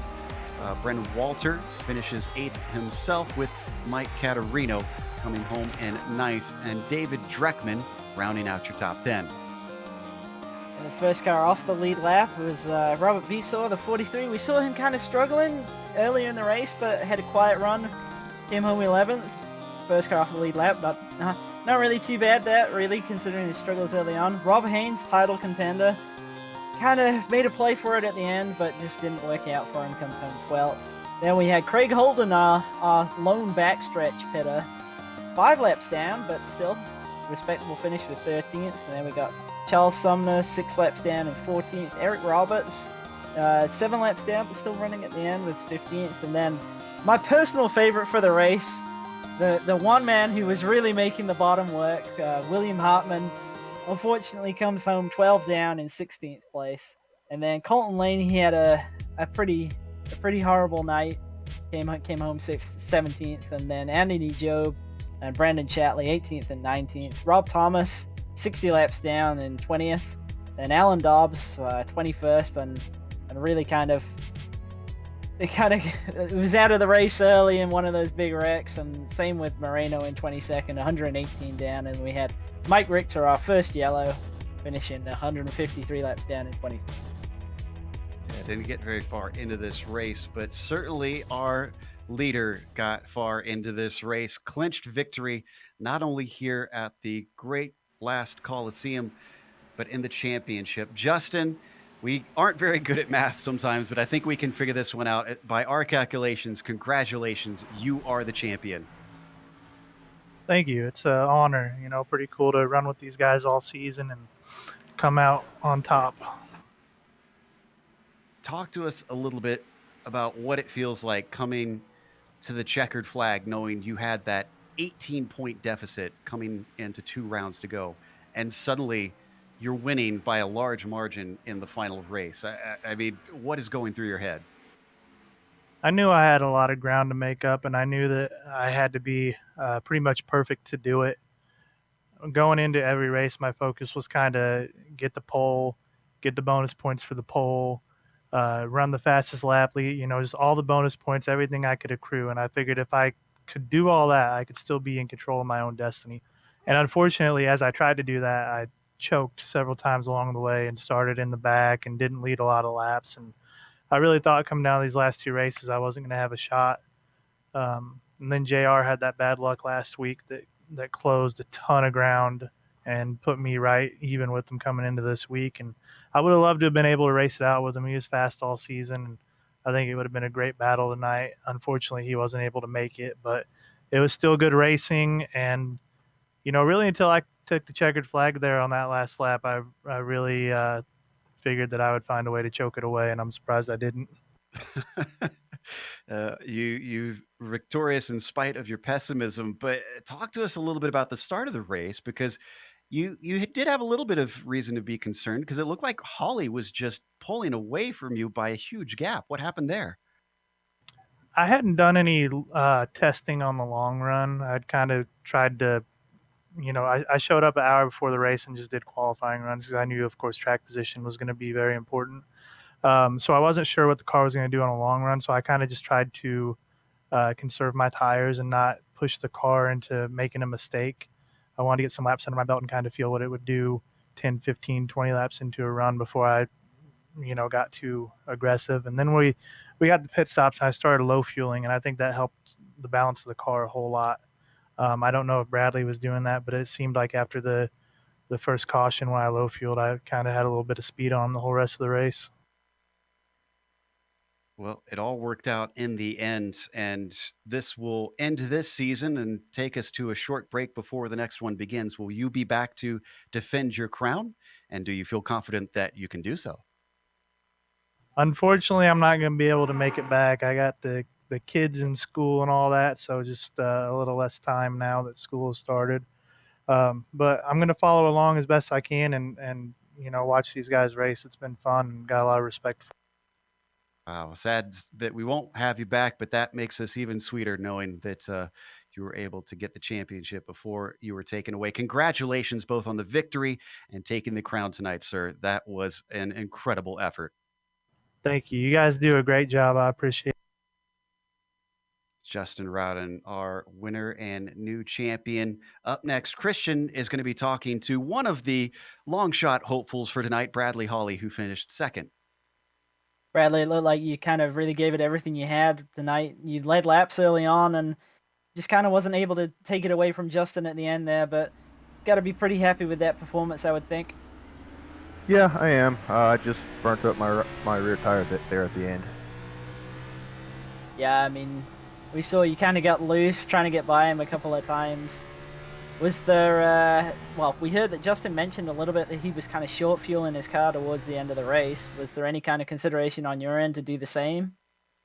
Brendan Walter finishes eighth himself, with Mike Caterino coming home in ninth, and David Dreckman rounding out your top 10. And the first car off the lead lap was Robert Bisor, the 43. We saw him kind of struggling earlier in the race, but had a quiet run. Came home 11th. First car off the lead lap, but not really too bad that, really, considering his struggles early on. Rob Haynes, title contender. Kind of made a play for it at the end, but just didn't work out for him. Comes home 12th. Then we had Craig Holden, our lone backstretch pitter. 5 laps down, but still respectable finish with 13th. And then we got Charles Sumner, 6 laps down and 14th. Eric Roberts, 7 laps down, but still running at the end with 15th. And then my personal favorite for the race, the one man who was really making the bottom work, William Hartman, unfortunately comes home 12 down in 16th place. And then Colton Lane, he had a pretty horrible night. Came home 17th. And then Anthony Job and Brandon Chatley, 18th and 19th. Rob Thomas, 60 laps down in 20th. And Alan Dobbs, 21st, and really it was out of the race early in one of those big wrecks. And same with Moreno in 22nd, 118 down. And we had Mike Richter, our first yellow, finishing 153 laps down in 23rd. Yeah, didn't get very far into this race, but certainly our leader got far into this race, clinched victory, not only here at the great last Coliseum, but in the championship. Justin, we aren't very good at math sometimes, but I think we can figure this one out. By our calculations, congratulations, you are the champion. Thank you. It's an honor. Pretty cool to run with these guys all season and come out on top. Talk to us a little bit about what it feels like coming to the checkered flag, knowing you had that 18-point deficit coming into 2 rounds to go, and suddenly you're winning by a large margin in the final race. I mean, what is going through your head? I knew I had a lot of ground to make up, and I knew that I had to be pretty much perfect to do it. Going into every race, my focus was kind of get the pole, get the bonus points for the pole, run the fastest lap, just all the bonus points, everything I could accrue. And I figured if I could do all that, I could still be in control of my own destiny. And unfortunately, as I tried to do that, I choked several times along the way and started in the back and didn't lead a lot of laps. And I really thought coming down to these last 2 races, I wasn't going to have a shot. And then JR had that bad luck last week that closed a ton of ground and put me right even with him coming into this week. And I would have loved to have been able to race it out with him. He was fast all season, and I think it would have been a great battle tonight. Unfortunately, he wasn't able to make it, but it was still good racing. And, really until I took the checkered flag there on that last lap, I really figured that I would find a way to choke it away, and I'm surprised I didn't. You victorious in spite of your pessimism, but talk to us a little bit about the start of the race, because you did have a little bit of reason to be concerned, because it looked like Holly was just pulling away from you by a huge gap. What happened there? I hadn't done any testing on the long run. I'd kind of tried to, I showed up an hour before the race and just did qualifying runs because I knew, of course, track position was going to be very important. So I wasn't sure what the car was going to do on a long run. So I kind of just tried to conserve my tires and not push the car into making a mistake. I wanted to get some laps under my belt and kind of feel what it would do 10, 15, 20 laps into a run before I, got too aggressive. And then we got the pit stops and I started low fueling, and I think that helped the balance of the car a whole lot. I don't know if Bradley was doing that, but it seemed like after the first caution when I low fueled, I kind of had a little bit of speed on the whole rest of the race. Well, it all worked out in the end, and this will end this season and take us to a short break before the next one begins. Will you be back to defend your crown? And do you feel confident that you can do so? Unfortunately, I'm not going to be able to make it back. I got the kids in school and all that, so just a little less time now that school has started. But I'm going to follow along as best I can and watch these guys race. It's been fun and got a lot of respect for. Wow, sad that we won't have you back, but that makes us even sweeter knowing that you were able to get the championship before you were taken away. Congratulations both on the victory and taking the crown tonight, sir. That was an incredible effort. Thank you. You guys do a great job. I appreciate it. Justin Rowden, our winner and new champion. Up next, Christian is going to be talking to one of the long shot hopefuls for tonight, Bradley Hawley, who finished second. Bradley, it looked like you kind of really gave it everything you had tonight. You led laps early on and just kind of wasn't able to take it away from Justin at the end there, but got to be pretty happy with that performance, I would think. Yeah, I am. I just burnt up my rear tire there at the end. Yeah, I mean, we saw you kind of got loose trying to get by him a couple of times. Was there, well, we heard that Justin mentioned a little bit that he was kind of short fueling his car towards the end of the race. Was there any kind of consideration on your end to do the same?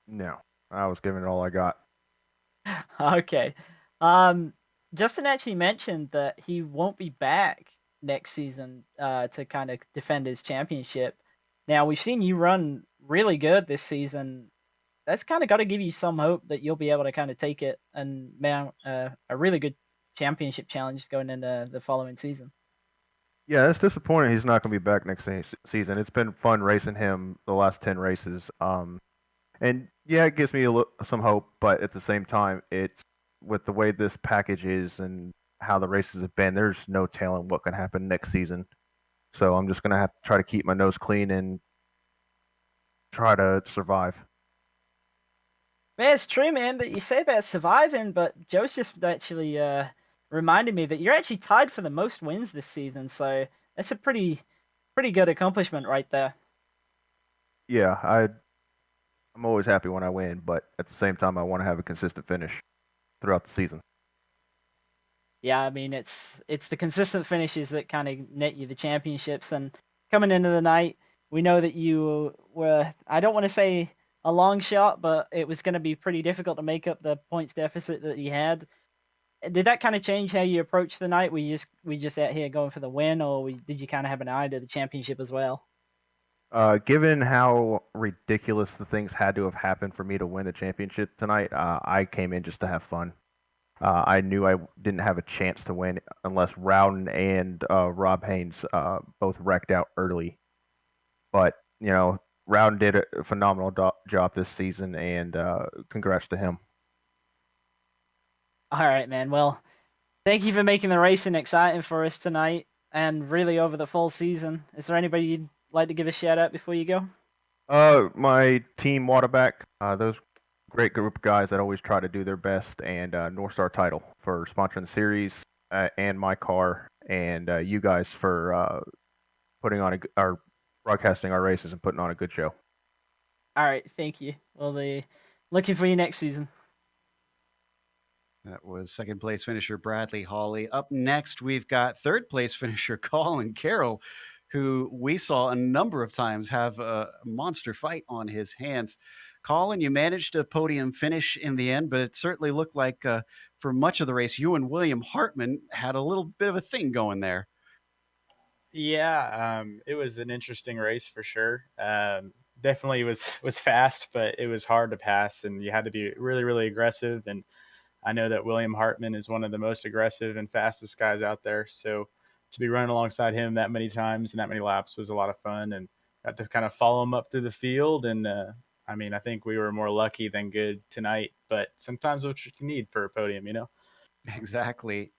No, I was giving it all I got. Okay. Um, Justin actually mentioned that he won't be back next season to kind of defend his championship. Now, we've seen you run really good this season. That's kind of got to give you some hope that you'll be able to kind of take it and mount a really good championship challenge going into the following season. Yeah, it's disappointing he's not going to be back next season. It's been fun racing him the last 10 races. And yeah, it gives me some hope, but at the same time, it's with the way this package is and how the races have been, there's no telling what can happen next season. So I'm just going to have to try to keep my nose clean and try to survive. Man, it's true, man. But you say about surviving, but Joe's just actually reminded me that you're actually tied for the most wins this season. So that's a pretty good accomplishment right there. Yeah, I'm always happy when I win, but at the same time, I want to have a consistent finish throughout the season. Yeah, I mean it's the consistent finishes that kind of net you the championships. And coming into the night, we know that you were, I don't want to say a long shot, but it was going to be pretty difficult to make up the points deficit that you had. Did that kind of change how you approached the night? We just out here going for the win, or did you kind of have an eye to the championship as well? Given how ridiculous the things had to have happened for me to win the championship tonight, I came in just to have fun. I knew I didn't have a chance to win unless Rowden and Rob Haynes both wrecked out early. But Rowden did a phenomenal job this season, and congrats to him. All right, man. Well, thank you for making the racing exciting for us tonight and really over the full season. Is there anybody you'd like to give a shout out before you go? My team Waterback, those great group of guys that always try to do their best, and North Star Title for sponsoring the series, and my car, and you guys for putting on our broadcasting our races and putting on a good show. All right, thank you. We'll be looking for you next season. That was second place finisher Bradley Hawley. Up next, we've got third place finisher Colin Carroll, who we saw a number of times have a monster fight on his hands. Colin, you managed a podium finish in the end, but it certainly looked like for much of the race, you and William Hartman had a little bit of a thing going there. Yeah, it was an interesting race for sure. Definitely was fast, but it was hard to pass, and you had to be really really aggressive. And I know that William Hartman is one of the most aggressive and fastest guys out there. So to be running alongside him that many times and that many laps was a lot of fun, and got to kind of follow him up through the field. And I mean, I think we were more lucky than good tonight, but sometimes what you need for a podium, you know. Exactly.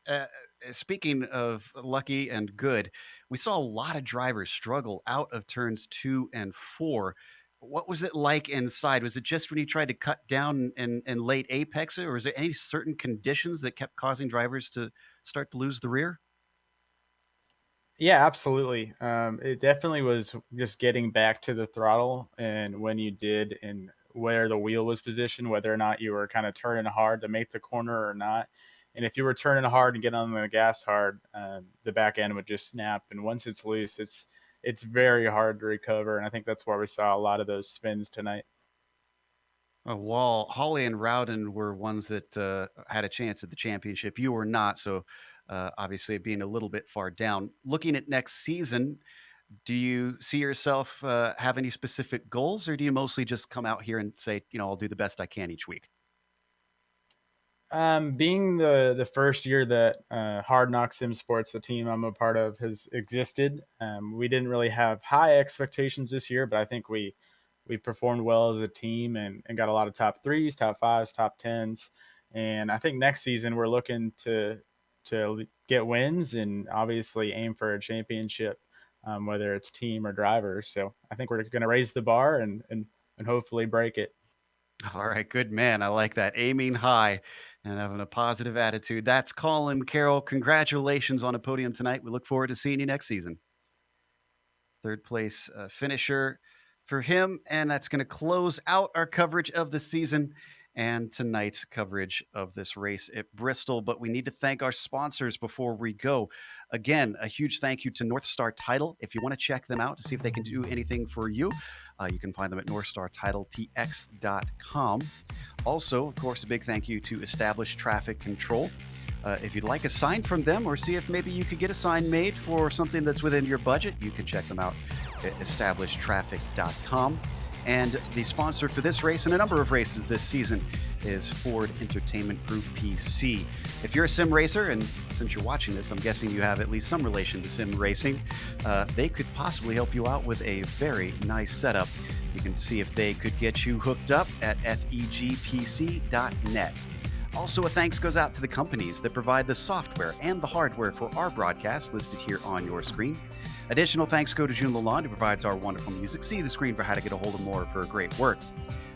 Speaking of lucky and good, we saw a lot of drivers struggle out of turns 2 and 4. What was it like inside? Was it just when you tried to cut down and late apex it, or was there any certain conditions that kept causing drivers to start to lose the rear? Yeah, absolutely. It definitely was just getting back to the throttle, and when you did, and where the wheel was positioned, whether or not you were kind of turning hard to make the corner or not. And if you were turning hard and getting on the gas hard, the back end would just snap. And once it's loose, it's very hard to recover. And I think that's where we saw a lot of those spins tonight. While Holly and Rowden were ones that had a chance at the championship, you were not. So obviously being a little bit far down. Looking at next season, do you see yourself have any specific goals, or do you mostly just come out here and say, I'll do the best I can each week? Being the first year that Hard Knock Sim Sports, the team I'm a part of, has existed, we didn't really have high expectations this year, but I think we performed well as a team and got a lot of top threes, top fives, top tens. And I think next season we're looking to get wins and obviously aim for a championship, whether it's team or drivers. So I think we're going to raise the bar and hopefully break it. All right, good man. I like that. Aiming high and having a positive attitude. That's Colin Carroll. Congratulations on a podium tonight. We look forward to seeing you next season. Third place finisher for him. And that's going to close out our coverage of the season and tonight's coverage of this race at Bristol. But we need to thank our sponsors before we go. Again, a huge thank you to North Star Title. If you want to check them out to see if they can do anything for you, you can find them at northstartitletx.com. Also, of course, a big thank you to Established Traffic Control. If you'd like a sign from them or see if maybe you could get a sign made for something that's within your budget, you can check them out at establishedtraffic.com. And the sponsor for this race and a number of races this season is Ford Entertainment Group PC. If you're a sim racer, and since you're watching this, I'm guessing you have at least some relation to sim racing, they could possibly help you out with a very nice setup. You can see if they could get you hooked up at fegpc.net. Also, a thanks goes out to the companies that provide the software and the hardware for our broadcast listed here on your screen. Additional thanks go to June Lalonde, who provides our wonderful music. See the screen for how to get a hold of more of her great work.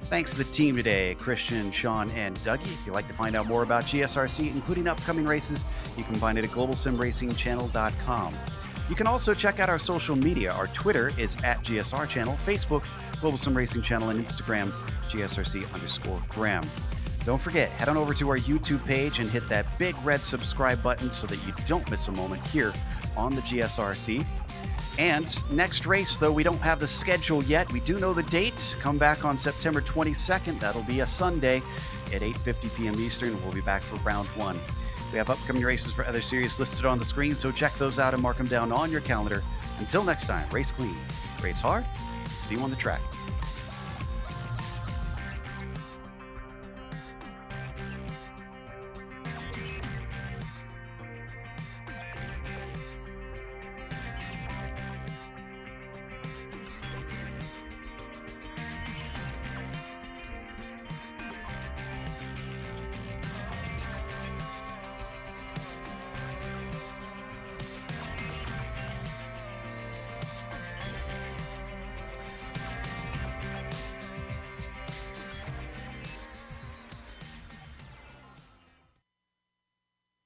Thanks to the team today, Christian, Sean, and Dougie. If you'd like to find out more about GSRC, including upcoming races, you can find it at globalsimracingchannel.com. You can also check out our social media. Our Twitter is at GSR Channel, Facebook, Global Sim Racing Channel, and Instagram, GSRC_Graham. Don't forget, head on over to our YouTube page and hit that big red subscribe button so that you don't miss a moment here on the GSRC. And next race, though we don't have the schedule yet, we do know the date. Come back on September 22nd. That'll be a Sunday at 8:50 p.m. Eastern. We'll be back for round one. We have upcoming races for other series listed on the screen, so check those out and mark them down on your calendar. Until next time, race clean, race hard. See you on the track.